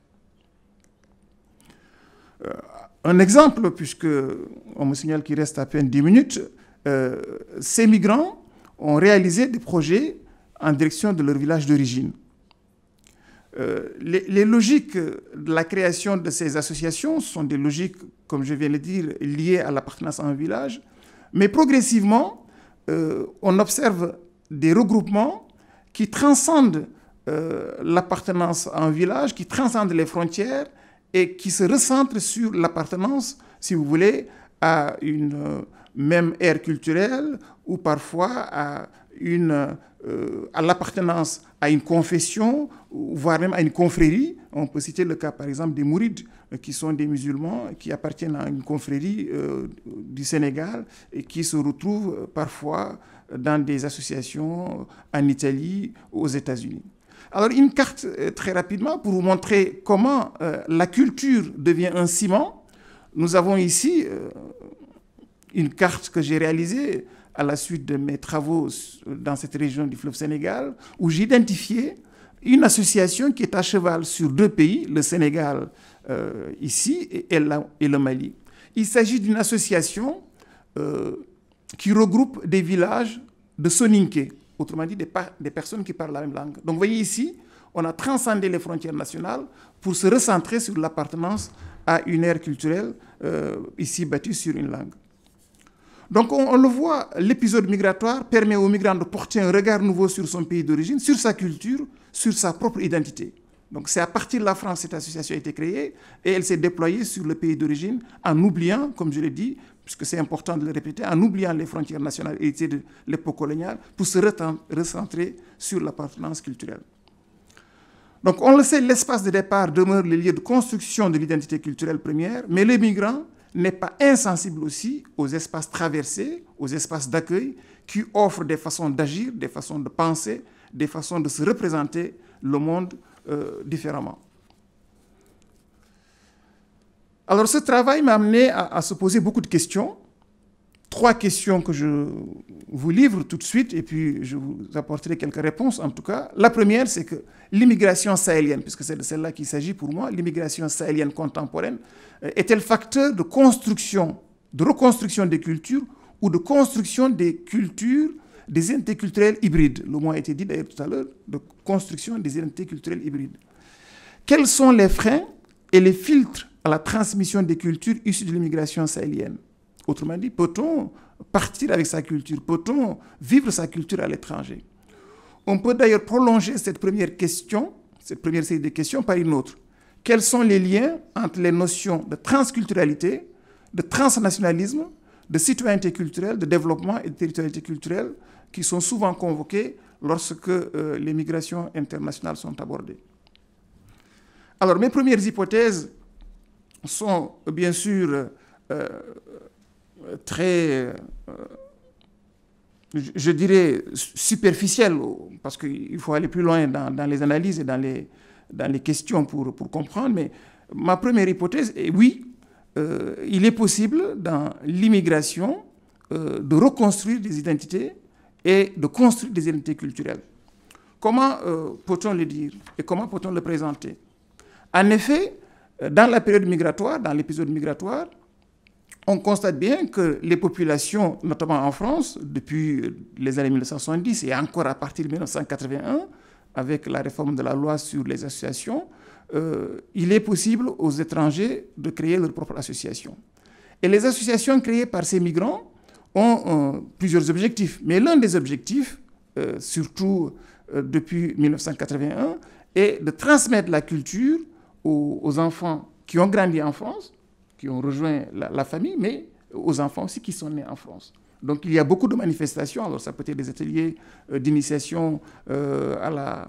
Un exemple, puisqu'on me signale qu'il reste à peine 10 minutes, ces migrants ont réalisé des projets en direction de leur village d'origine. Les logiques de la création de ces associations sont des logiques, comme je viens de le dire, liées à l'appartenance à un village. Mais progressivement, on observe des regroupements qui transcendent l'appartenance à un village, qui transcendent les frontières et qui se recentrent sur l'appartenance, si vous voulez, à une même ère culturelle ou parfois à l'appartenance à une confession, voire même à une confrérie. On peut citer le cas, par exemple, des Mourides, qui sont des musulmans, qui appartiennent à une confrérie du Sénégal et qui se retrouvent parfois dans des associations en Italie, aux États-Unis. Alors, une carte très rapidement pour vous montrer comment la culture devient un ciment. Nous avons ici une carte que j'ai réalisée à la suite de mes travaux dans cette région du fleuve Sénégal, où j'ai identifié une association qui est à cheval sur 2 pays, le Sénégal ici et le Mali. Il s'agit d'une association qui regroupe des villages de soninké, autrement dit des personnes qui parlent la même langue. Donc vous voyez ici, on a transcendé les frontières nationales pour se recentrer sur l'appartenance à une ère culturelle ici bâtie sur une langue. Donc on le voit, l'épisode migratoire permet aux migrants de porter un regard nouveau sur son pays d'origine, sur sa culture, sur sa propre identité. Donc c'est à partir de la France que cette association a été créée et elle s'est déployée sur le pays d'origine en oubliant, comme je l'ai dit, puisque c'est important de le répéter, en oubliant les frontières nationales héritées de l'époque coloniale pour se recentrer sur l'appartenance culturelle. Donc on le sait, l'espace de départ demeure le lieu de construction de l'identité culturelle première, mais le migrant n'est pas insensible aussi aux espaces traversés, aux espaces d'accueil qui offrent des façons d'agir, des façons de penser, des façons de se représenter le monde différemment. Alors ce travail m'a amené à se poser beaucoup de questions. 3 questions que je vous livre tout de suite et puis je vous apporterai quelques réponses en tout cas. La première, c'est que l'immigration sahélienne, puisque c'est de celle-là qu'il s'agit pour moi, l'immigration sahélienne contemporaine, est-elle facteur de construction, de reconstruction des cultures ou de construction des cultures, des identités culturelles hybrides? Le mot a été dit d'ailleurs tout à l'heure, de construction des identités culturelles hybrides. Quels sont les freins et les filtres à la transmission des cultures issues de l'immigration sahélienne? Autrement dit, peut-on partir avec sa culture? Peut-on vivre sa culture à l'étranger? On peut d'ailleurs prolonger cette première question, cette première série de questions par une autre. Quels sont les liens entre les notions de transculturalité, de transnationalisme, de citoyenneté culturelle, de développement et de territorialité culturelle qui sont souvent convoquées lorsque les migrations internationales sont abordées? Alors, mes premières hypothèses sont bien sûr très, je dirais, superficielles, parce qu'il faut aller plus loin dans les analyses et dans les questions pour comprendre. Mais ma première hypothèse est oui, il est possible dans l'immigration de reconstruire des identités et de construire des identités culturelles. Comment peut-on le dire et comment peut-on le présenter? En effet, dans la période migratoire, dans l'épisode migratoire, on constate bien que les populations, notamment en France, depuis les années 1970 et encore à partir de 1981, avec la réforme de la loi sur les associations, il est possible aux étrangers de créer leur propre association. Et les associations créées par ces migrants ont plusieurs objectifs. Mais l'un des objectifs, surtout depuis 1981, est de transmettre la culture aux enfants qui ont grandi en France, qui ont rejoint la famille, mais aux enfants aussi qui sont nés en France. Donc il y a beaucoup de manifestations. Alors ça peut être des ateliers d'initiation à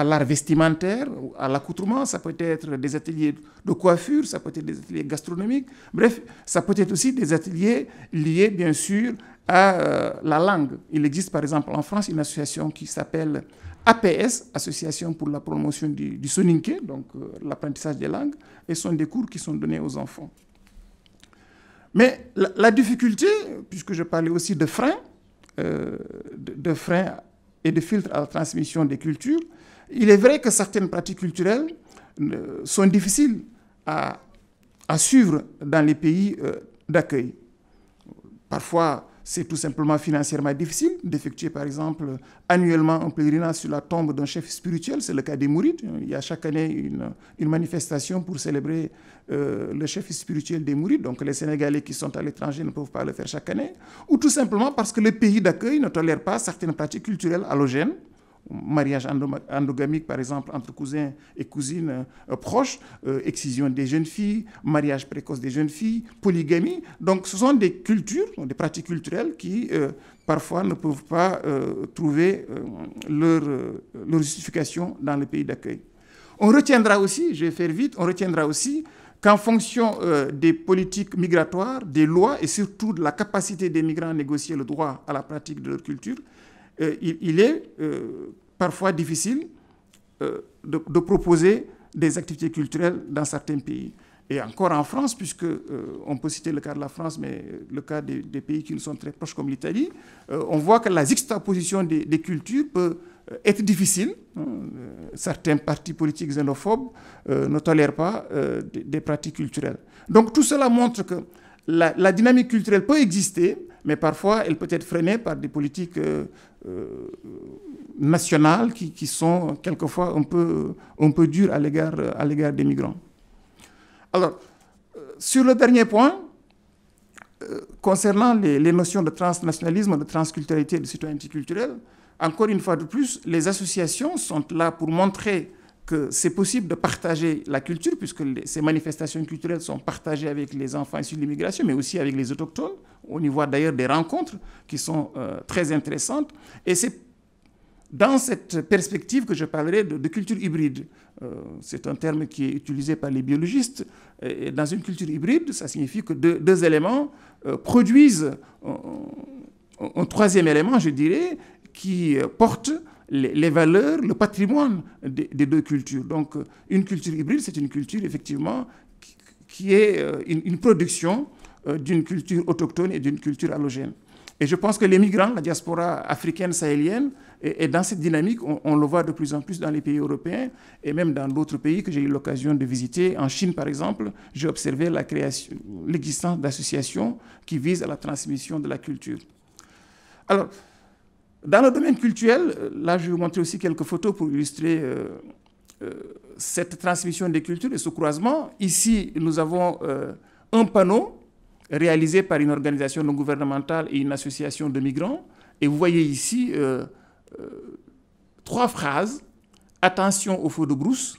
l'art vestimentaire, à l'accoutrement, ça peut être des ateliers de coiffure, ça peut être des ateliers gastronomiques. Bref, ça peut être aussi des ateliers liés bien sûr à la langue. Il existe par exemple en France une association qui s'appelle APS, Association pour la promotion du soninké, donc l'apprentissage des langues, et ce sont des cours qui sont donnés aux enfants. Mais la difficulté, puisque je parlais aussi de freins, et de filtres à la transmission des cultures, il est vrai que certaines pratiques culturelles sont difficiles à suivre dans les pays d'accueil. Parfois, c'est tout simplement financièrement difficile d'effectuer, par exemple, annuellement un pèlerinage sur la tombe d'un chef spirituel. C'est le cas des Mourides. Il y a chaque année une manifestation pour célébrer le chef spirituel des Mourides. Donc les Sénégalais qui sont à l'étranger ne peuvent pas le faire chaque année. Ou tout simplement parce que le pays d'accueil ne tolère pas certaines pratiques culturelles allogènes. Mariage endogamique, par exemple, entre cousins et cousines proches, excision des jeunes filles, mariage précoce des jeunes filles, polygamie. Donc, ce sont des cultures, des pratiques culturelles qui, parfois, ne peuvent pas trouver leur justification dans le pays d'accueil. On retiendra aussi, je vais faire vite, on retiendra aussi qu'en fonction des politiques migratoires, des lois et surtout de la capacité des migrants à négocier le droit à la pratique de leur culture, il est parfois difficile de proposer des activités culturelles dans certains pays. Et encore en France, puisque on peut citer le cas de la France, mais le cas des pays qui nous sont très proches comme l'Italie, on voit que la juxtaposition des cultures peut être difficile. Certains partis politiques xénophobes ne tolèrent pas des pratiques culturelles. Donc tout cela montre que la dynamique culturelle peut exister, mais parfois elle peut être freinée par des politiques nationales qui sont quelquefois un peu dures à l'égard des migrants. Alors, sur le dernier point, concernant les notions de transnationalisme, de transculturalité et de citoyenneté culturelle, encore une fois de plus, les associations sont là pour montrer que c'est possible de partager la culture, puisque ces manifestations culturelles sont partagées avec les enfants issus de l'immigration, mais aussi avec les autochtones. On y voit d'ailleurs des rencontres qui sont très intéressantes. Et c'est dans cette perspective que je parlerai de culture hybride. C'est un terme qui est utilisé par les biologistes. Et dans une culture hybride, ça signifie que deux éléments produisent un troisième élément, je dirais, qui porte les valeurs, le patrimoine des deux cultures. Donc, une culture hybride, c'est une culture, effectivement, qui est une production d'une culture autochtone et d'une culture allogène. Et je pense que les migrants, la diaspora africaine sahélienne, est dans cette dynamique. On le voit de plus en plus dans les pays européens et même dans d'autres pays que j'ai eu l'occasion de visiter. En Chine, par exemple, j'ai observé l'existence d'associations qui visent à la transmission de la culture. Alors, dans le domaine culturel, là, je vais vous montrer aussi quelques photos pour illustrer cette transmission des cultures et ce croisement. Ici, nous avons un panneau réalisé par une organisation non gouvernementale et une association de migrants. Et vous voyez ici 3 phrases. Attention au feu de brousse.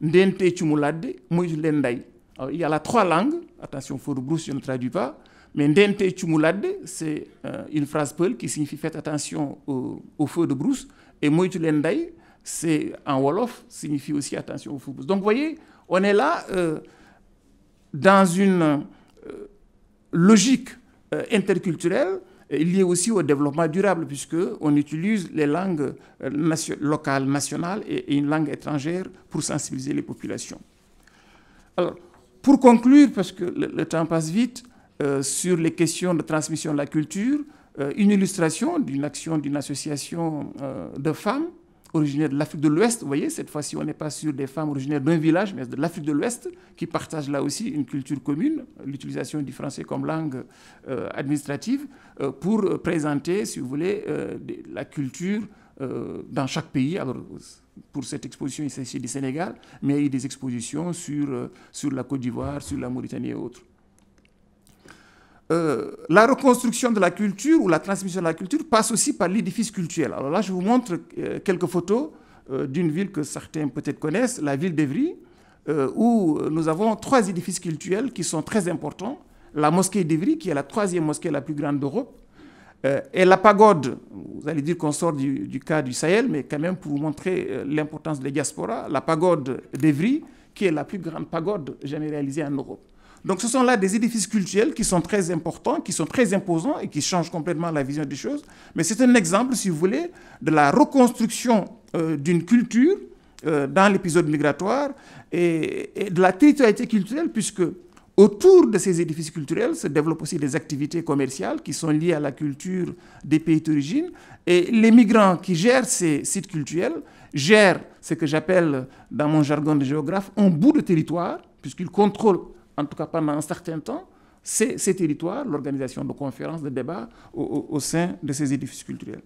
Ndente chumulade, moujulenday. Il y a là 3 langues. Attention au feu de brousse, je ne traduis pas. Mais Ndente chumulade, c'est une phrase peul qui signifie faites attention au feu de brousse. Et moujulenday, c'est en wolof, signifie aussi attention au feu de brousse. Donc vous voyez, on est là dans une logique interculturelle liée aussi au développement durable, puisqu'on utilise les langues locales, nationales et une langue étrangère pour sensibiliser les populations. Alors, pour conclure, parce que le temps passe vite, sur les questions de transmission de la culture, une illustration d'une action d'une association de femmes originaires de l'Afrique de l'Ouest. Vous voyez, cette fois-ci, on n'est pas sur des femmes originaires d'un village, mais de l'Afrique de l'Ouest, qui partagent là aussi une culture commune, l'utilisation du français comme langue administrative, pour présenter, si vous voulez, la culture dans chaque pays. Alors, pour cette exposition, il s'agit du Sénégal, mais il y a eu des expositions sur la Côte d'Ivoire, sur la Mauritanie et autres. La reconstruction de la culture ou la transmission de la culture passe aussi par l'édifice culturel. Alors là, je vous montre quelques photos d'une ville que certains peut-être connaissent, la ville d'Evry, où nous avons 3 édifices culturels qui sont très importants. La mosquée d'Evry, qui est la 3e mosquée la plus grande d'Europe, et la pagode. Vous allez dire qu'on sort du cas du Sahel, mais quand même pour vous montrer l'importance des diasporas, la pagode d'Evry, qui est la plus grande pagode jamais réalisée en Europe. Donc ce sont là des édifices culturels qui sont très importants, qui sont très imposants et qui changent complètement la vision des choses. Mais c'est un exemple, si vous voulez, de la reconstruction d'une culture dans l'épisode migratoire et de la territorialité culturelle, puisque autour de ces édifices culturels se développent aussi des activités commerciales qui sont liées à la culture des pays d'origine. Et les migrants qui gèrent ces sites culturels gèrent ce que j'appelle, dans mon jargon de géographe, un bout de territoire, puisqu'ils contrôlent, en tout cas pendant un certain temps, ces territoires, l'organisation de conférences, de débats au sein de ces édifices culturels.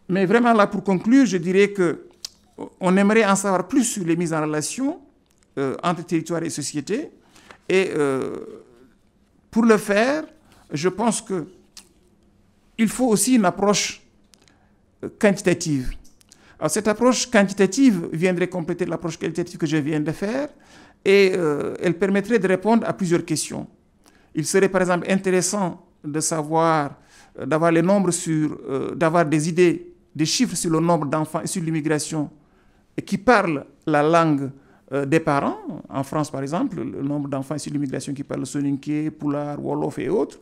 Mais vraiment, là, pour conclure, je dirais qu'on aimerait en savoir plus sur les mises en relation entre territoires et sociétés. Et pour le faire, je pense qu'il faut aussi une approche quantitative. Alors, cette approche quantitative viendrait compléter l'approche qualitative que je viens de faire. Et elle permettrait de répondre à plusieurs questions. Il serait par exemple intéressant de savoir, d'avoir les nombres d'avoir des idées, des chiffres sur le nombre d'enfants issus de l'immigration qui parlent la langue des parents. En France, par exemple, le nombre d'enfants issus de l'immigration qui parlent soninké, pulaar, wolof et autres.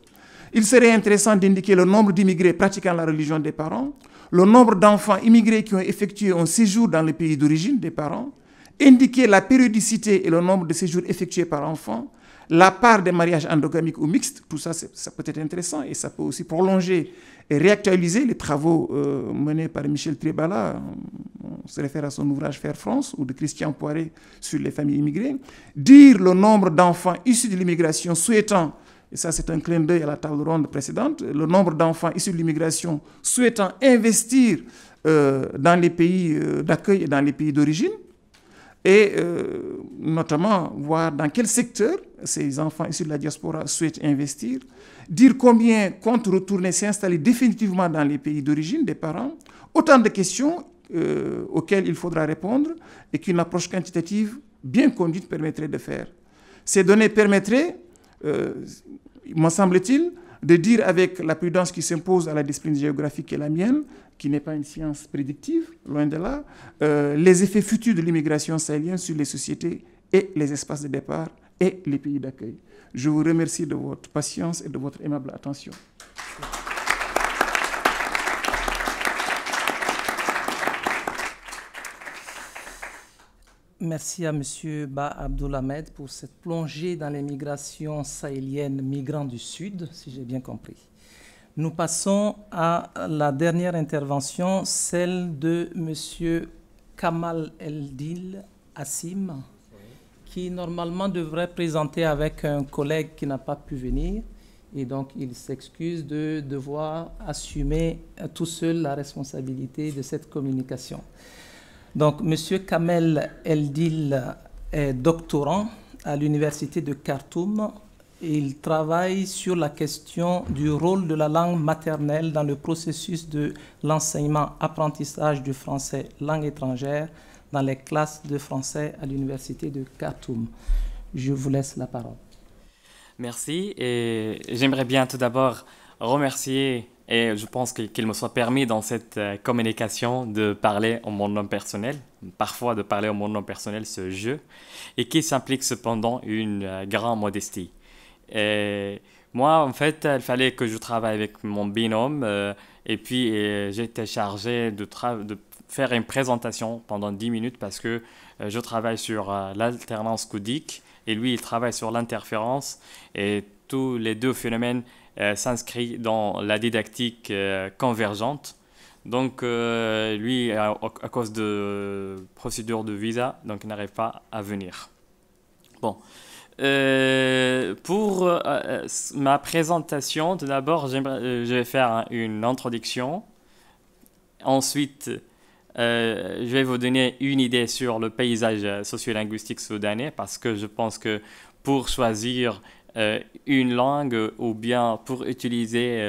Il serait intéressant d'indiquer le nombre d'immigrés pratiquant la religion des parents, le nombre d'enfants immigrés qui ont effectué un séjour dans le pays d'origine des parents, indiquer la périodicité et le nombre de séjours effectués par enfant, la part des mariages endogamiques ou mixtes, tout ça, ça peut être intéressant et ça peut aussi prolonger et réactualiser les travaux menés par Michel Trébala, on se réfère à son ouvrage Faire France, ou de Christian Poiré sur les familles immigrées, dire le nombre d'enfants issus de l'immigration souhaitant et ça c'est un clin d'œil à la table ronde précédente, le nombre d'enfants issus de l'immigration souhaitant investir dans les pays d'accueil et dans les pays d'origine, et notamment voir dans quel secteur ces enfants issus de la diaspora souhaitent investir, dire combien comptent retourner s'installer définitivement dans les pays d'origine des parents, autant de questions auxquelles il faudra répondre et qu'une approche quantitative bien conduite permettrait de faire. Ces données permettraient, me semble-t-il, de dire avec la prudence qui s'impose à la discipline géographique qui est la mienne, qui n'est pas une science prédictive, loin de là, les effets futurs de l'immigration sahélienne sur les sociétés et les espaces de départ et les pays d'accueil. Je vous remercie de votre patience et de votre aimable attention. Merci à M. Ba Abdoulhamed pour cette plongée dans les migrations sahéliennes migrants du Sud, si j'ai bien compris. Nous passons à la dernière intervention, celle de M. Kamal Eldil Hassim, qui normalement devrait présenter avec un collègue qui n'a pas pu venir. Et donc, il s'excuse de devoir assumer tout seul la responsabilité de cette communication. Donc, M. Kamel Eldil est doctorant à l'université de Khartoum. Il travaille sur la question du rôle de la langue maternelle dans le processus de l'enseignement-apprentissage du français langue étrangère dans les classes de français à l'université de Khartoum. Je vous laisse la parole. Merci. Et j'aimerais bien tout d'abord remercier, et je pense qu'il me soit permis dans cette communication de parler en mon nom personnel, parfois de parler en mon nom personnel, ce jeu, et qui s'implique cependant une grande modestie. Et moi, en fait, il fallait que je travaille avec mon binôme, et puis j'étais chargé de faire une présentation pendant 10 minutes parce que je travaille sur l'alternance codique et lui, il travaille sur l'interférence, et tous les deux phénomènes s'inscrivent dans la didactique convergente. Donc, lui, à cause de procédure de visa, donc il n'arrive pas à venir. Bon. Pour ma présentation, tout d'abord, je vais faire une introduction. Ensuite, je vais vous donner une idée sur le paysage sociolinguistique soudanais, parce que je pense que pour choisir une langue ou bien pour utiliser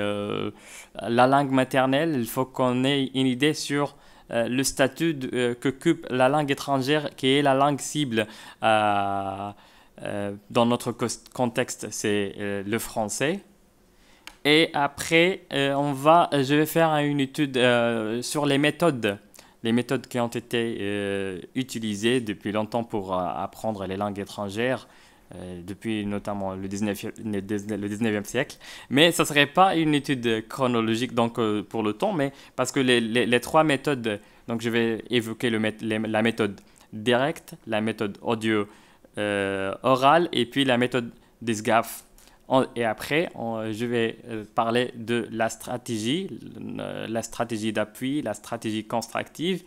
la langue maternelle, il faut qu'on ait une idée sur le statut qu'occupe la langue étrangère, qui est la langue cible dans notre contexte, c'est le français. Et après, je vais faire une étude sur les méthodes qui ont été utilisées depuis longtemps pour apprendre les langues étrangères, depuis notamment le 19e siècle. Mais ce ne serait pas une étude chronologique donc, pour le temps, mais parce que les trois méthodes, donc je vais évoquer la méthode directe, la méthode audio orale et puis la méthode DISGAF. Et après, je vais parler de la stratégie d'appui, la stratégie constructive,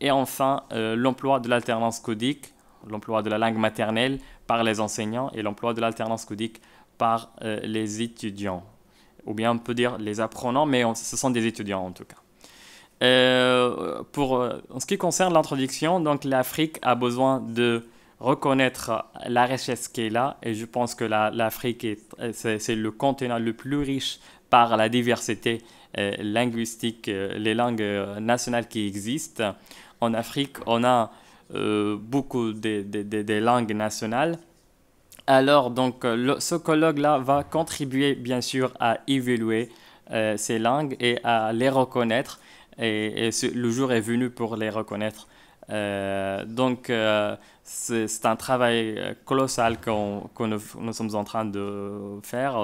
et enfin l'emploi de l'alternance codique, l'emploi de la langue maternelle par les enseignants et l'emploi de l'alternance codique par les étudiants. Ou bien on peut dire les apprenants, mais ce sont des étudiants en tout cas. En ce qui concerne l'introduction, donc l'Afrique a besoin de reconnaître la richesse qui est là, et je pense que l'Afrique c'est le continent le plus riche par la diversité linguistique, les langues nationales qui existent. En Afrique, on a beaucoup des langues nationales. Alors, donc, ce colloque-là va contribuer, bien sûr, à évaluer ces langues et à les reconnaître. Et le jour est venu pour les reconnaître. Donc, c'est un travail colossal que nous sommes en train de faire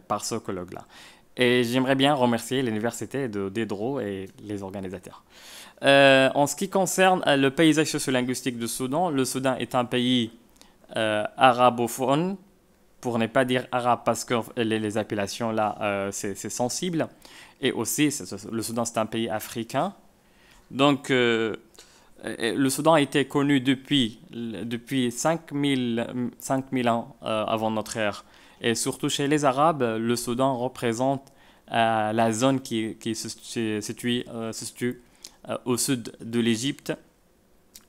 par ce colloque-là. Et j'aimerais bien remercier l'université de Dédro et les organisateurs. En ce qui concerne le paysage sociolinguistique du Soudan, le Soudan est un pays arabophone, pour ne pas dire arabe, parce que les appellations là, c'est sensible. Et aussi, le Soudan, c'est un pays africain. Donc, le Soudan a été connu depuis 5000 ans avant notre ère. Et surtout chez les Arabes, le Soudan représente la zone qui se situe au sud de l'Égypte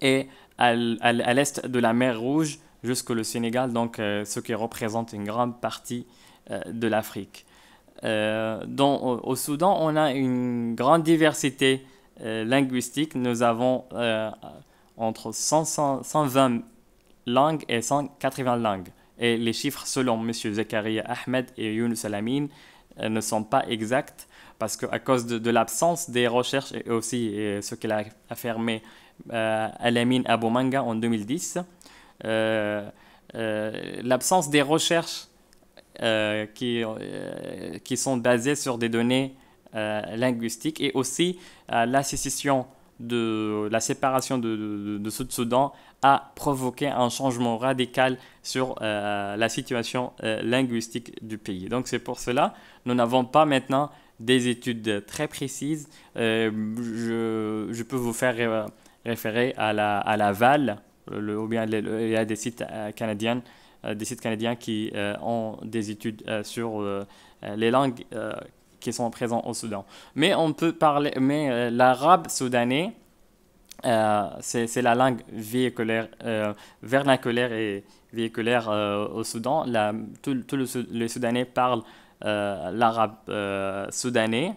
et à l'est de la mer Rouge jusqu'au Sénégal, donc ce qui représente une grande partie de l'Afrique. Au Soudan, on a une grande diversité linguistique. Nous avons entre 120 langues et 180 langues. Et les chiffres, selon M. Zakaria Ahmed et Younous Alamine, ne sont pas exacts parce qu'à cause de l'absence des recherches et aussi ce qu'il a affirmé Alamine Aboumanga en 2010, l'absence des recherches qui sont basées sur des données linguistiques et aussi la séparation de Sud-Soudan a provoqué un changement radical sur la situation linguistique du pays. Donc c'est pour cela nous n'avons pas maintenant des études très précises. Je peux vous faire référer à la VAL, ou bien il y a des sites canadiens qui ont des études sur les langues qui sont présentes au Soudan. Mais on peut parler, l'arabe soudanais, c'est la langue vernaculaire et véhiculaire au Soudan. Tous les Soudanais parlent l'arabe soudanais.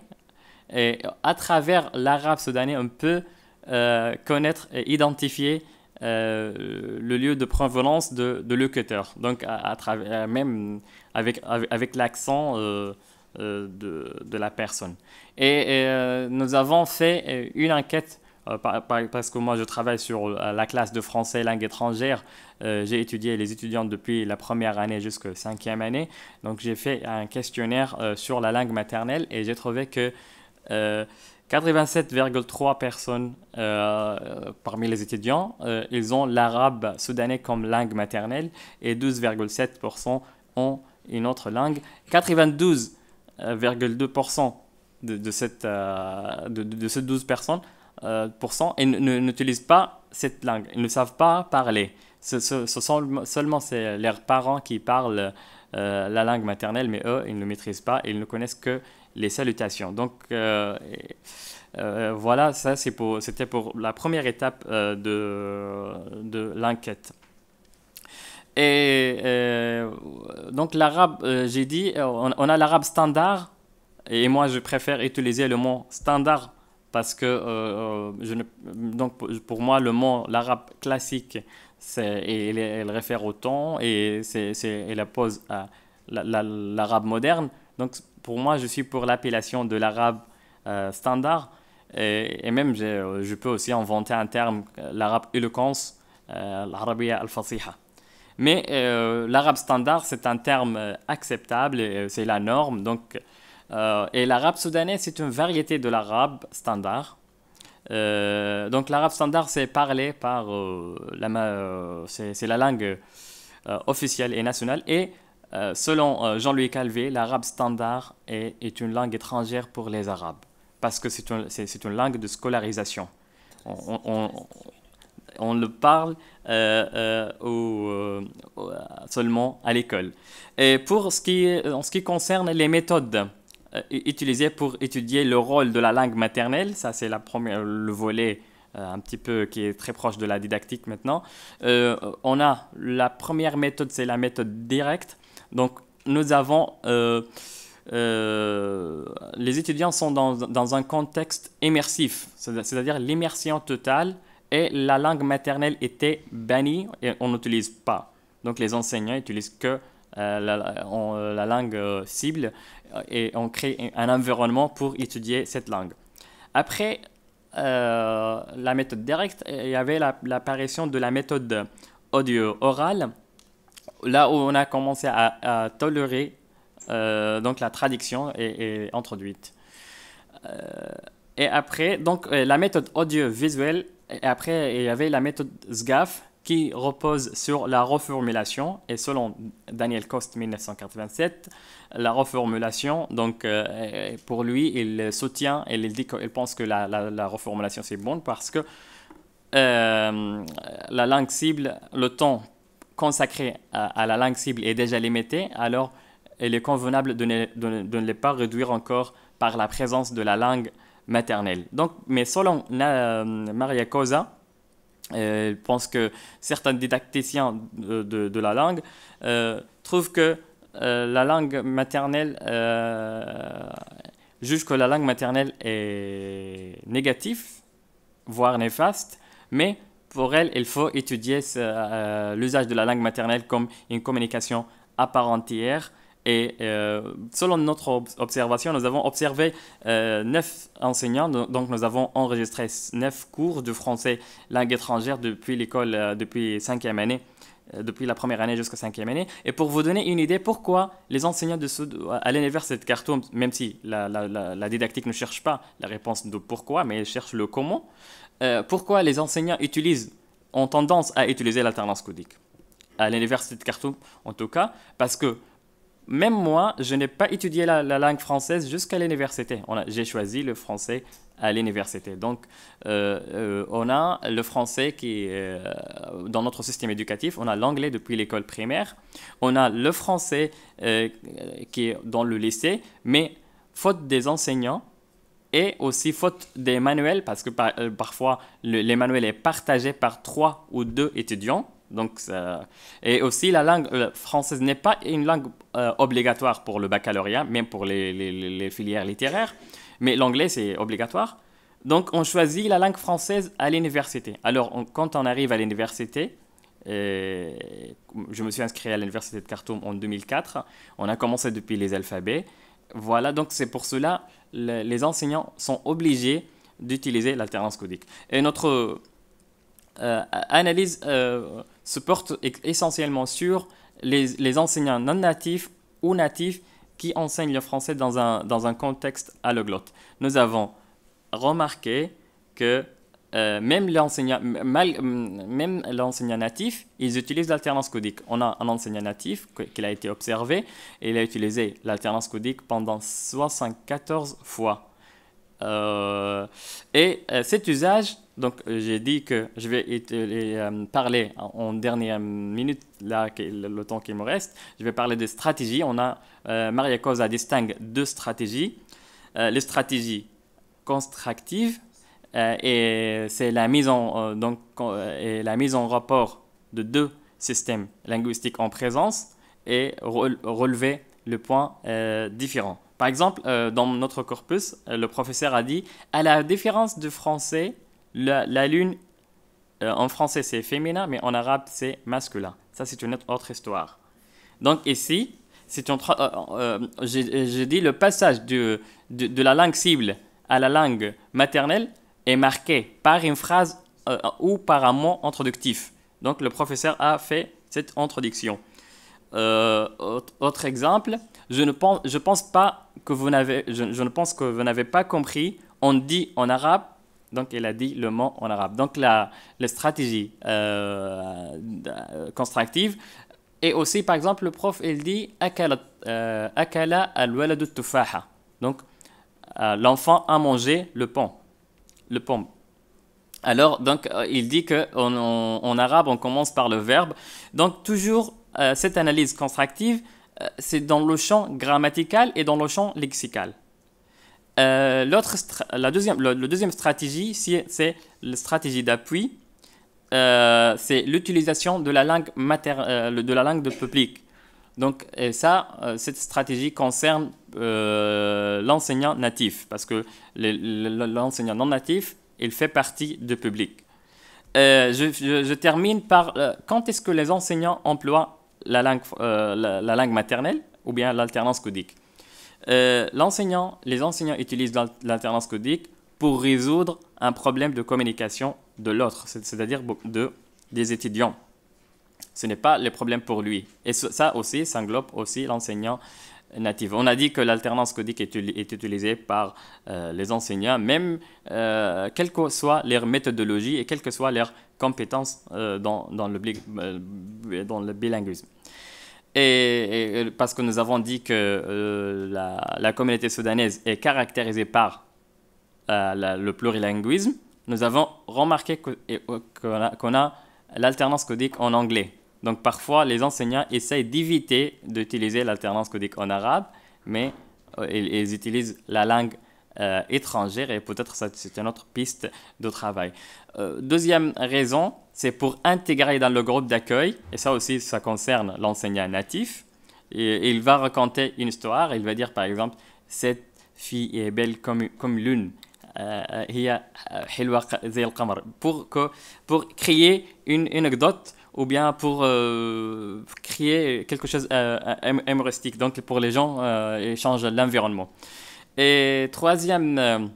Et à travers l'arabe soudanais, on peut connaître et identifier le lieu de provenance de l'écouteur. Donc, à travers, même avec l'accent de la personne. Et nous avons fait une enquête parce que moi je travaille sur la classe de français langue étrangère. J'ai étudié les étudiants depuis la première année jusqu'à la 5e année. Donc j'ai fait un questionnaire sur la langue maternelle et j'ai trouvé que 87,3 personnes parmi les étudiants, ils ont l'arabe soudanais comme langue maternelle et 12,7% ont une autre langue. 92,2% de ces 12 personnes n'utilisent pas cette langue. Ils ne savent pas parler. Ce sont seulement leurs parents qui parlent la langue maternelle, mais eux, ils ne maîtrisent pas. Ils ne connaissent que les salutations. Donc, voilà, ça c'était pour la première étape de l'enquête. Et donc, l'arabe, j'ai dit, on a l'arabe standard. Et moi, je préfère utiliser le mot standard parce que donc pour moi, l'arabe classique, il réfère au temps et il oppose à l'arabe moderne. Donc, pour moi, je suis pour l'appellation de l'arabe standard. Et même, je peux aussi inventer un terme, l'arabe éloquence, l'arabiya al-fasiha. Mais l'arabe standard, c'est un terme acceptable, c'est la norme. Donc, et l'arabe soudanais, c'est une variété de l'arabe standard. Donc l'arabe standard, c'est parlé par c'est la langue officielle et nationale. Et selon Jean-Louis Calvé, l'arabe standard est une langue étrangère pour les Arabes parce que c'est une langue de scolarisation. On le parle seulement à l'école. Et en ce qui concerne les méthodes utilisées pour étudier le rôle de la langue maternelle, ça c'est le volet un petit peu qui est très proche de la didactique maintenant. On a la première méthode, c'est la méthode directe. Donc nous avons les étudiants sont dans un contexte immersif, c'est-à-dire l'immersion totale. Et la langue maternelle était bannie et on n'utilise pas. Donc les enseignants utilisent que la langue cible et on crée un environnement pour étudier cette langue. Après la méthode directe, il y avait l'apparition de la méthode audio-orale, là où on a commencé à tolérer donc la traduction est introduite. Et après, donc la méthode audio-visuelle. Et après, il y avait la méthode SGAF qui repose sur la reformulation. Et selon Daniel Coste, 1987, la reformulation, donc pour lui, il soutient et il dit qu'il pense que la reformulation c'est bon parce que la langue cible, le temps consacré à la langue cible est déjà limité, alors il est convenable de ne les pas réduire encore par la présence de la langue maternelle. Donc, mais selon Maria Cosa, je pense que certains didacticiens de la langue trouvent que la langue maternelle, jugent que la langue maternelle est négative, voire néfaste, mais pour elle, il faut étudier l'usage de la langue maternelle comme une communication à part entière. Et selon notre observation, nous avons observé 9 enseignants, donc nous avons enregistré 9 cours de français langue étrangère depuis l'école, depuis 5e année, depuis la première année jusqu'à 5e année. Et pour vous donner une idée, pourquoi les enseignants à l'université de Khartoum, même si la didactique ne cherche pas la réponse de pourquoi, mais elle cherche le comment, pourquoi les enseignants ont tendance à utiliser l'alternance codique à l'université de Khartoum, en tout cas, parce que même moi, je n'ai pas étudié la langue française jusqu'à l'université. J'ai choisi le français à l'université. Donc, on a le français qui est dans notre système éducatif. On a l'anglais depuis l'école primaire. On a le français qui est dans le lycée. Mais faute des enseignants et aussi faute des manuels, parce que parfois, les manuels sont partagés par 3 ou 2 étudiants. Donc, et aussi, la langue française n'est pas une langue obligatoire pour le baccalauréat, même pour les filières littéraires, mais l'anglais, c'est obligatoire. Donc, on choisit la langue française à l'université. Alors, quand on arrive à l'université, je me suis inscrit à l'université de Khartoum en 2004, on a commencé depuis les alphabets. Voilà, donc c'est pour cela les enseignants sont obligés d'utiliser l'alternance codique. Et notre analyse se porte essentiellement sur les enseignants non natifs ou natifs qui enseignent le français dans un contexte alloglotte. Nous avons remarqué que même l'enseignant natif, ils utilisent l'alternance codique. On a un enseignant natif qui a été observé et il a utilisé l'alternance codique pendant 74 fois. Cet usage, donc j'ai dit que je vais parler en dernière minute, là, le temps qui me reste, je vais parler des stratégies. Maria Cosa distingue 2 stratégies. Les stratégies constructives, et c'est la mise en rapport de 2 systèmes linguistiques en présence et relever le point différent. Par exemple, dans notre corpus, le professeur a dit « À la différence du français, la lune, en français c'est féminin, mais en arabe c'est masculin. » Ça, c'est une autre histoire. Donc ici, j'ai dit le passage de la langue cible à la langue maternelle est marqué par une phrase ou par un mot introductif. Donc le professeur a fait cette introduction. Autre exemple, je ne pense que vous n'avez pas compris. On dit en arabe, donc il a dit le mot en arabe. Donc la stratégie constructive. Et aussi, par exemple, le prof, il dit akala al-waladu tufaha. Donc l'enfant a mangé le pomme. Alors, donc, il dit qu'en arabe, on commence par le verbe. Donc, toujours, cette analyse constructive, c'est dans le champ grammatical et dans le champ lexical. Le deuxième stratégie, c'est la stratégie d'appui. C'est l'utilisation de la langue de public. Donc, cette stratégie concerne l'enseignant natif, parce que l'enseignant non natif, il fait partie du public. Je termine par quand est-ce que les enseignants emploient la langue maternelle ou bien l'alternance codique. Les enseignants utilisent l'alternance codique pour résoudre un problème de communication de l'autre, c'est-à-dire des étudiants. Ce n'est pas le problème pour lui. Et ça aussi, ça englobe aussi l'enseignant natif. On a dit que l'alternance codique est utilisée par les enseignants, même quelle que soit leur méthodologie et quelles que soient leurs compétences dans le bilinguisme. Et parce que nous avons dit que la communauté soudanaise est caractérisée par le plurilinguisme, nous avons remarqué qu'on a l'alternance codique en anglais. Donc parfois, les enseignants essayent d'éviter d'utiliser l'alternance codique en arabe, mais ils utilisent la langue étrangère et peut-être c'est une autre piste de travail. Deuxième raison, c'est pour intégrer dans le groupe d'accueil, et ça aussi, ça concerne l'enseignant natif. Et il va raconter une histoire, il va dire par exemple, cette fille est belle comme lune, pour créer une anecdote ou bien pour créer quelque chose humoristique, donc pour les gens échangent l'environnement. Et troisième,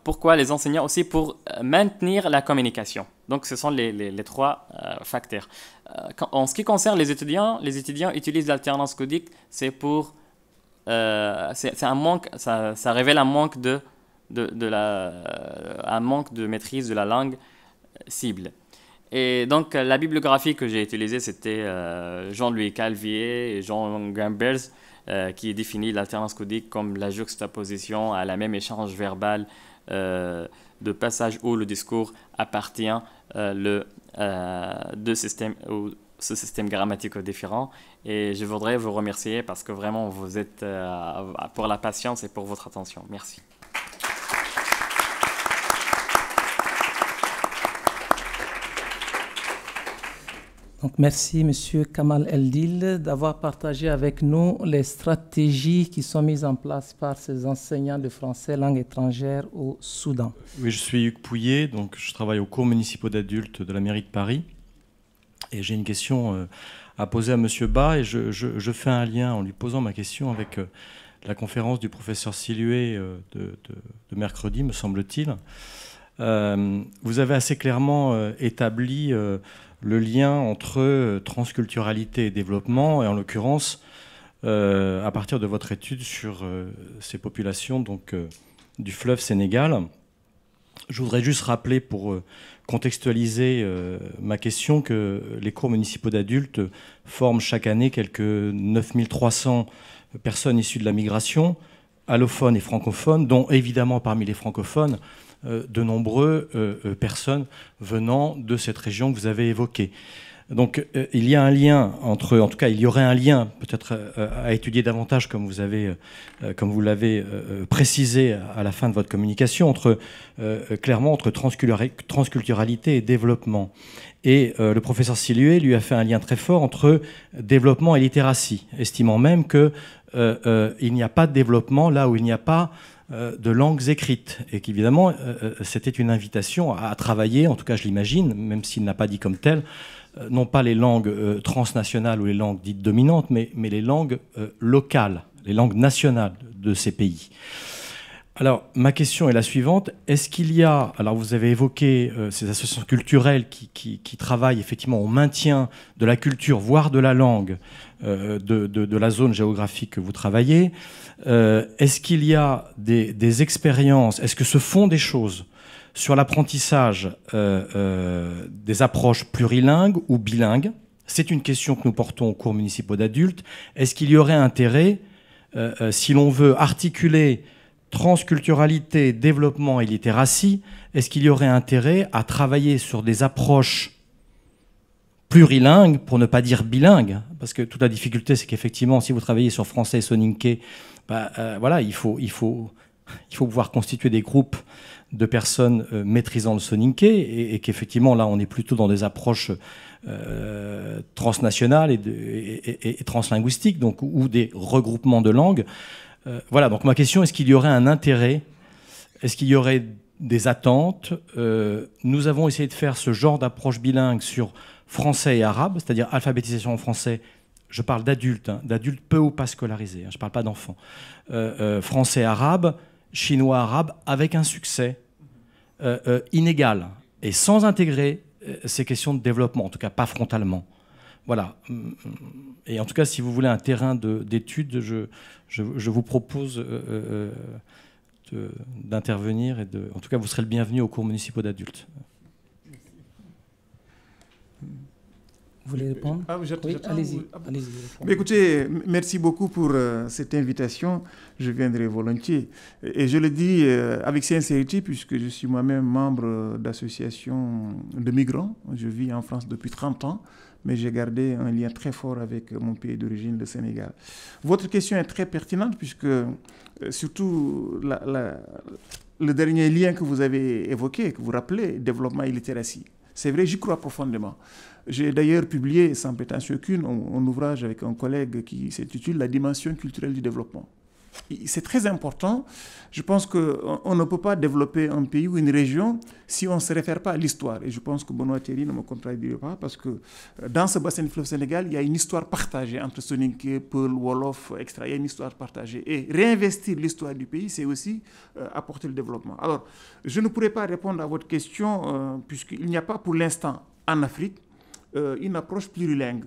pourquoi les enseignants aussi pour maintenir la communication. Donc ce sont les trois facteurs. En ce qui concerne les étudiants utilisent l'alternance codique, c'est pour c'est un manque, ça révèle un manque un manque de maîtrise de la langue cible. Et donc la bibliographie que j'ai utilisée, c'était Jean-Louis Calvier et Jean Gambers, qui définit l'alternance codique comme la juxtaposition à la même échange verbal de passage où le discours appartient de systèmes ou ce système grammatical différent. Et je voudrais vous remercier parce que vraiment vous êtes pour la patience et pour votre attention. Merci. Donc, merci, Monsieur Kamal Eldil, d'avoir partagé avec nous les stratégies qui sont mises en place par ces enseignants de français langue étrangère au Soudan. Oui, je suis Hugues Pouillet, donc je travaille aux cours municipaux d'adultes de la mairie de Paris. Et j'ai une question à poser à Monsieur Ba, et je fais un lien en lui posant ma question avec la conférence du professeur Silué de mercredi, me semble-t-il. Vous avez assez clairement établi le lien entre transculturalité et développement, et en l'occurrence, à partir de votre étude sur ces populations donc, du fleuve Sénégal. Je voudrais juste rappeler, pour contextualiser ma question, que les cours municipaux d'adultes forment chaque année quelques 9300 personnes issues de la migration, allophones et francophones, dont évidemment parmi les francophones, de nombreuses personnes venant de cette région que vous avez évoquée. Donc il y a un lien entre, en tout cas il y aurait un lien peut-être à étudier davantage, comme vous l'avez précisé à la fin de votre communication, clairement entre transculturalité et développement. Et le professeur Silué lui a fait un lien très fort entre développement et littératie, estimant même qu'il n'y a pas de développement là où il n'y a pas de langues écrites, et qu'évidemment c'était une invitation à travailler, en tout cas je l'imagine, même s'il n'a pas dit comme tel, non pas les langues transnationales ou les langues dites dominantes, mais les langues locales, les langues nationales de ces pays. Alors ma question est la suivante: est-ce qu'il y a, alors vous avez évoqué ces associations culturelles qui travaillent effectivement au maintien de la culture, voire de la langue de la zone géographique que vous travaillez, est-ce qu'il y a des expériences, est-ce que se font des choses sur l'apprentissage des approches plurilingues ou bilingues? C'est une question que nous portons aux cours municipaux d'adultes. Est-ce qu'il y aurait intérêt, si l'on veut articuler transculturalité, développement et littératie, est-ce qu'il y aurait intérêt à travailler sur des approches plurilingues, pour ne pas dire bilingues? Parce que toute la difficulté, c'est qu'effectivement, si vous travaillez sur français et soninké, voilà, il faut pouvoir constituer des groupes de personnes maîtrisant le soninké, et qu'effectivement, là, on est plutôt dans des approches transnationales et translinguistiques, donc, ou des regroupements de langues. Voilà, donc ma question, est-ce qu'il y aurait un intérêt, est-ce qu'il y aurait des attentes? Nous avons essayé de faire ce genre d'approche bilingue sur français et arabe, c'est-à-dire alphabétisation en français. Je parle d'adultes, d'adultes peu ou pas scolarisés, je ne parle pas d'enfants. Français, arabe, chinois, arabe, avec un succès inégal, et sans intégrer ces questions de développement, en tout cas pas frontalement. Voilà. Et en tout cas, si vous voulez un terrain d'étude, je vous propose d'intervenir, et en tout cas, vous serez le bienvenu aux cours municipaux d'adultes. voulez répondre? Oui, allez-y. Mais écoutez, merci beaucoup pour cette invitation. Je viendrai volontiers. Et je le dis avec sincérité, puisque je suis moi-même membre d'associations de migrants. Je vis en France depuis 30 ans, mais j'ai gardé un lien très fort avec mon pays d'origine, le Sénégal. Votre question est très pertinente, puisque surtout le dernier lien que vous avez évoqué, que vous rappelez, développement et littératie. C'est vrai, j'y crois profondément. J'ai d'ailleurs publié, sans prétention aucune, un ouvrage avec un collègue qui s'intitule « La dimension culturelle du développement ». C'est très important. Je pense qu'on ne peut pas développer un pays ou une région si on ne se réfère pas à l'histoire. Et je pense que Benoît Thierry ne me contradira pas, parce que dans ce bassin du fleuve Sénégal, il y a une histoire partagée entre Soninké, Peul, Wolof, etc. Il y a une histoire partagée. Et réinvestir l'histoire du pays, c'est aussi apporter le développement. Alors, je ne pourrais pas répondre à votre question, puisqu'il n'y a pas pour l'instant en Afrique une approche plurilingue.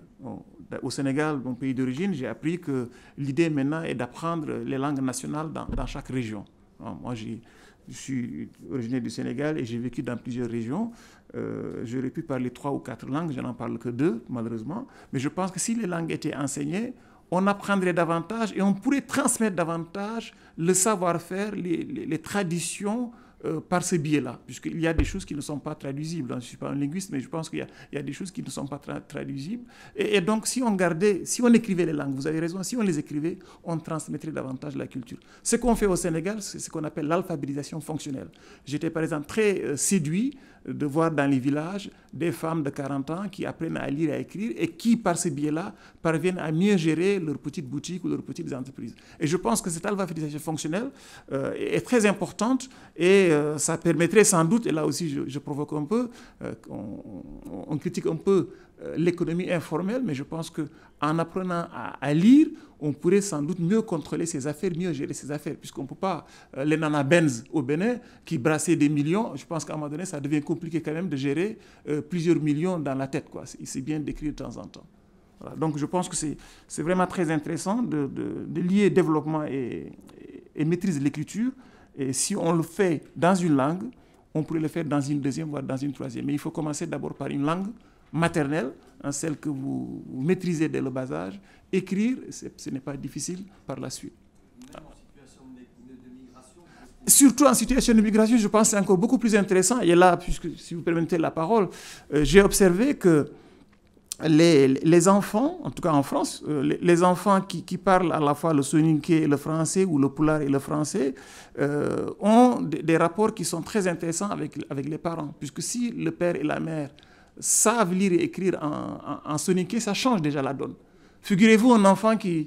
Au Sénégal, mon pays d'origine, j'ai appris que l'idée maintenant est d'apprendre les langues nationales dans chaque région. Moi, je suis originaire du Sénégal et j'ai vécu dans plusieurs régions. J'aurais pu parler 3 ou 4 langues, je n'en parle que 2, malheureusement. Mais je pense que si les langues étaient enseignées, on apprendrait davantage et on pourrait transmettre davantage le savoir-faire, les traditions, par ce biais-là, puisqu'il y a des choses qui ne sont pas traduisibles. Je ne suis pas un linguiste, mais je pense qu'il y a des choses qui ne sont pas traduisibles. Et donc, si on écrivait les langues, vous avez raison, si on les écrivait, on transmettrait davantage la culture. Ce qu'on fait au Sénégal, c'est ce qu'on appelle l'alphabétisation fonctionnelle. J'étais par exemple très séduit de voir dans les villages des femmes de 40 ans qui apprennent à lire et à écrire et qui, par ce biais-là, parviennent à mieux gérer leurs petites boutiques ou leurs petites entreprises. Et je pense que cette alphabétisation fonctionnelle est très importante et ça permettrait sans doute, et là aussi je provoque un peu, on critique un peu l'économie informelle, mais je pense qu'en apprenant à lire, on pourrait sans doute mieux contrôler ses affaires, mieux gérer ses affaires, puisqu'on ne peut pas, les Nana Benz au Bénin, qui brassaient des millions, je pense qu'à un moment donné, ça devient compliqué quand même de gérer plusieurs millions dans la tête, quoi. C'est bien d'écrire de temps en temps. Voilà. Donc je pense que c'est vraiment très intéressant de lier développement et maîtrise de l'écriture. Et si on le fait dans une langue, on pourrait le faire dans une deuxième, voire dans une troisième. Mais il faut commencer d'abord par une langue maternelle, celle que vous maîtrisez dès le bas âge. Écrire, ce n'est pas difficile par la suite. Même en situation de migration. Surtout en situation de migration, je pense que c'est encore beaucoup plus intéressant. Et là, puisque, si vous permettez la parole, j'ai observé que les enfants, en tout cas en France, les enfants qui parlent à la fois le soninké et le français, ou le pulaar et le français, ont des rapports qui sont très intéressants avec les parents. Puisque si le père et la mère savent lire et écrire en soninké, ça change déjà la donne. Figurez-vous un enfant qui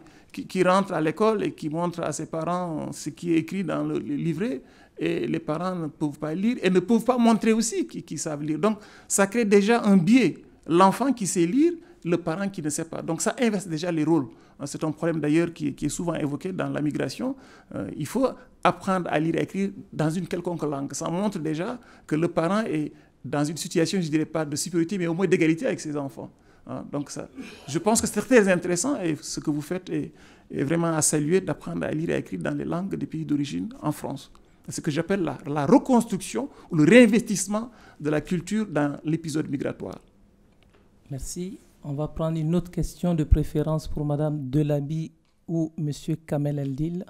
rentre à l'école et qui montre à ses parents ce qui est écrit dans le livret, et les parents ne peuvent pas lire et ne peuvent pas montrer aussi qu'ils savent lire. Donc ça crée déjà un biais. L'enfant qui sait lire, le parent qui ne sait pas. Donc ça inverse déjà les rôles. C'est un problème d'ailleurs qui est souvent évoqué dans la migration. Il faut apprendre à lire et à écrire dans une quelconque langue. Ça montre déjà que le parent est dans une situation, je ne dirais pas de supériorité, mais au moins d'égalité avec ses enfants. Donc ça, je pense que c'est très intéressant et ce que vous faites est vraiment à saluer, d'apprendre à lire et à écrire dans les langues des pays d'origine en France. C'est ce que j'appelle la reconstruction ou le réinvestissement de la culture dans l'épisode migratoire. Merci. On va prendre une autre question de préférence pour Madame Delaby ou Monsieur Kamel Eldil.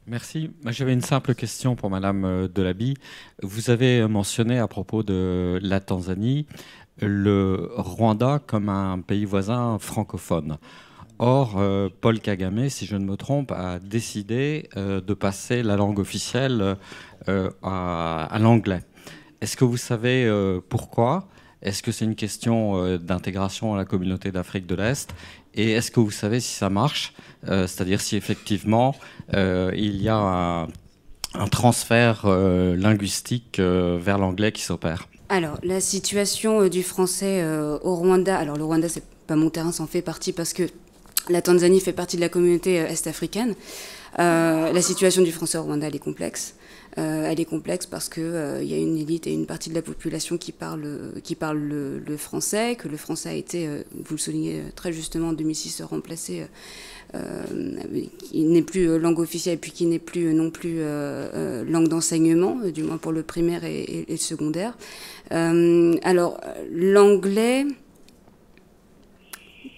Merci. J'avais une simple question pour Madame Delaby. Vous avez mentionné à propos de la Tanzanie le Rwanda comme un pays voisin francophone. Or, Paul Kagame, si je ne me trompe, a décidé de passer la langue officielle à l'anglais. Est-ce que vous savez pourquoi ? Est-ce que c'est une question d'intégration à la communauté d'Afrique de l'Est ? Et est-ce que vous savez si ça marche ? C'est-à-dire si effectivement il y a un transfert linguistique vers l'anglais qui s'opère ? Alors, la situation du français au Rwanda, alors le Rwanda, c'est pas mon terrain, ça en fait partie parce que la Tanzanie fait partie de la communauté est-africaine. La situation du français au Rwanda, elle est complexe. Elle est complexe parce qu'il y a une élite et une partie de la population qui parle le français, que le français a été, vous le soulignez très justement, en 2006 remplacé, qui n'est plus langue officielle et puis qui n'est plus non plus langue d'enseignement, du moins pour le primaire et le secondaire. Alors, l'anglais...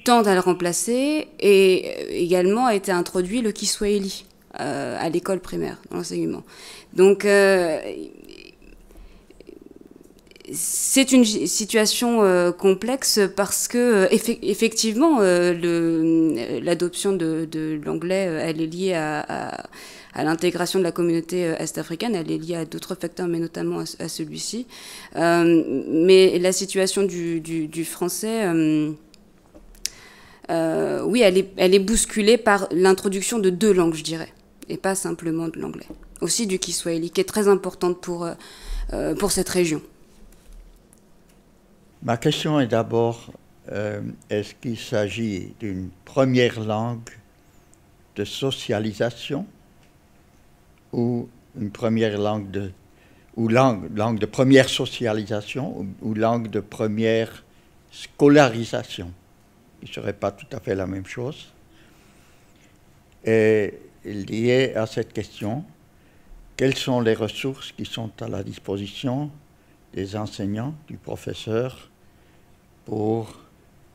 tendent à le remplacer, et également a été introduit le Kiswahili à l'école primaire, dans l'enseignement. Donc, c'est une situation complexe parce que, effectivement, l'adoption de l'anglais, elle est liée à l'intégration de la communauté est-africaine, elle est liée à d'autres facteurs, mais notamment à celui-ci. Mais la situation du français, oui, elle est bousculée par l'introduction de 2 langues, je dirais, et pas simplement de l'anglais. Aussi du Kiswahili, qui est très importante pour cette région. Ma question est d'abord, est-ce qu'il s'agit d'une première langue de socialisation ou une première langue langue de première socialisation ou langue de première scolarisation, qui ne serait pas tout à fait la même chose. Et lié à cette question, quelles sont les ressources qui sont à la disposition des enseignants, du professeur, pour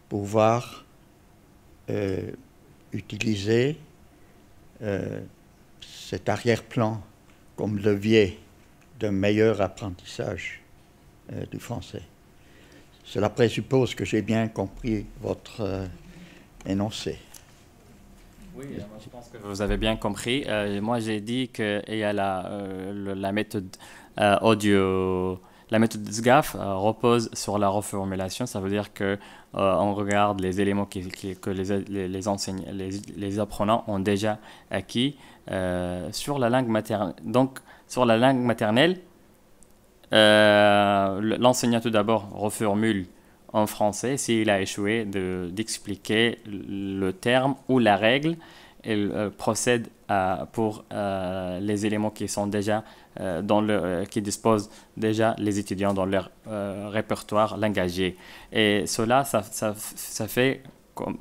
pouvoir utiliser cet arrière-plan comme levier d'un meilleur apprentissage du français. Cela présuppose que j'ai bien compris votre énoncé. Oui, moi, je pense que vous avez bien compris. Moi, j'ai dit qu'il y a la méthode audio. La méthode SGAF repose sur la reformulation. Ça veut dire que on regarde les éléments que les apprenants ont déjà acquis sur la langue maternelle. Donc, sur la langue maternelle, l'enseignant tout d'abord reformule en français s'il a échoué d'expliquer le terme ou la règle. Il procède pour les éléments qui sont déjà qui disposent déjà les étudiants dans leur répertoire langagier. Et cela, ça fait comme,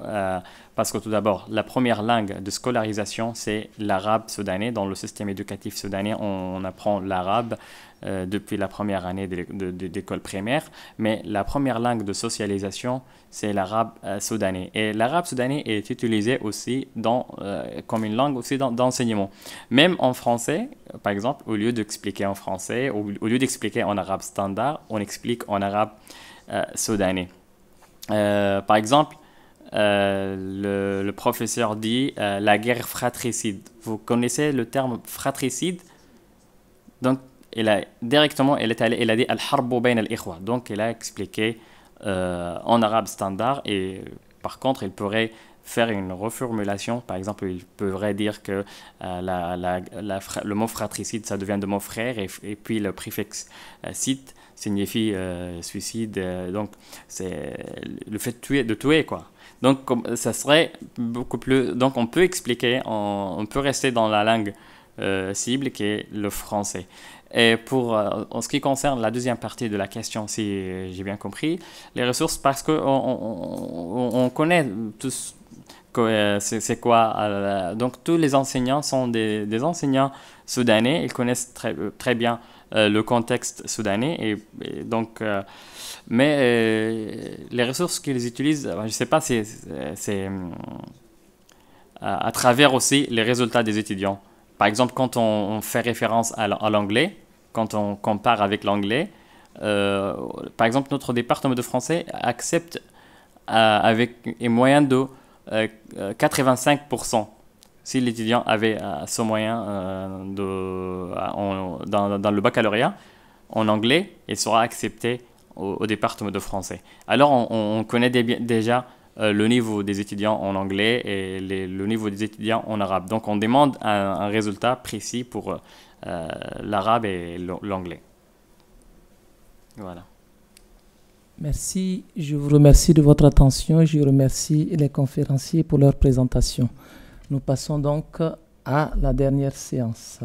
parce que tout d'abord, la première langue de scolarisation, c'est l'arabe soudanais. Dans le système éducatif soudanais, on apprend l'arabe depuis la première année d'école primaire, mais la première langue de socialisation, c'est l'arabe soudanais. Et l'arabe soudanais est utilisé aussi comme une langue aussi d'enseignement. Même en français, par exemple, au lieu d'expliquer en français, au lieu d'expliquer en arabe standard, on explique en arabe soudanais. Par exemple, le professeur dit la guerre fratricide. Vous connaissez le terme fratricide? Donc, il a dit al-harbu bayn al-ikhwa. Donc, il a expliqué en arabe standard, et par contre, il pourrait faire une reformulation. Par exemple, il pourrait dire que le mot fratricide, ça devient de mot frère, et puis le préfixe cide signifie suicide. Donc, c'est le fait de tuer, quoi. Donc, ça serait beaucoup plus. Donc, on peut expliquer, on peut rester dans la langue cible qui est le français. Et en ce qui concerne la deuxième partie de la question, si j'ai bien compris, les ressources, parce qu'on connaît tous c'est quoi. Donc, tous les enseignants sont des enseignants soudanais. Ils connaissent très bien le contexte soudanais. Et donc, mais les ressources qu'ils utilisent, je ne sais pas, c'est à travers aussi les résultats des étudiants. Par exemple, quand on fait référence à l'anglais, quand on compare avec l'anglais, par exemple, notre département de français accepte avec une moyenne de 85%. Si l'étudiant avait ce moyen dans le baccalauréat en anglais, il sera accepté au département de français. Alors, on connaît déjà le niveau des étudiants en anglais et le niveau des étudiants en arabe. Donc, on demande un résultat précis pour l'arabe et l'anglais. Voilà. Merci. Je vous remercie de votre attention. Je remercie les conférenciers pour leur présentation. Nous passons donc à la dernière séance.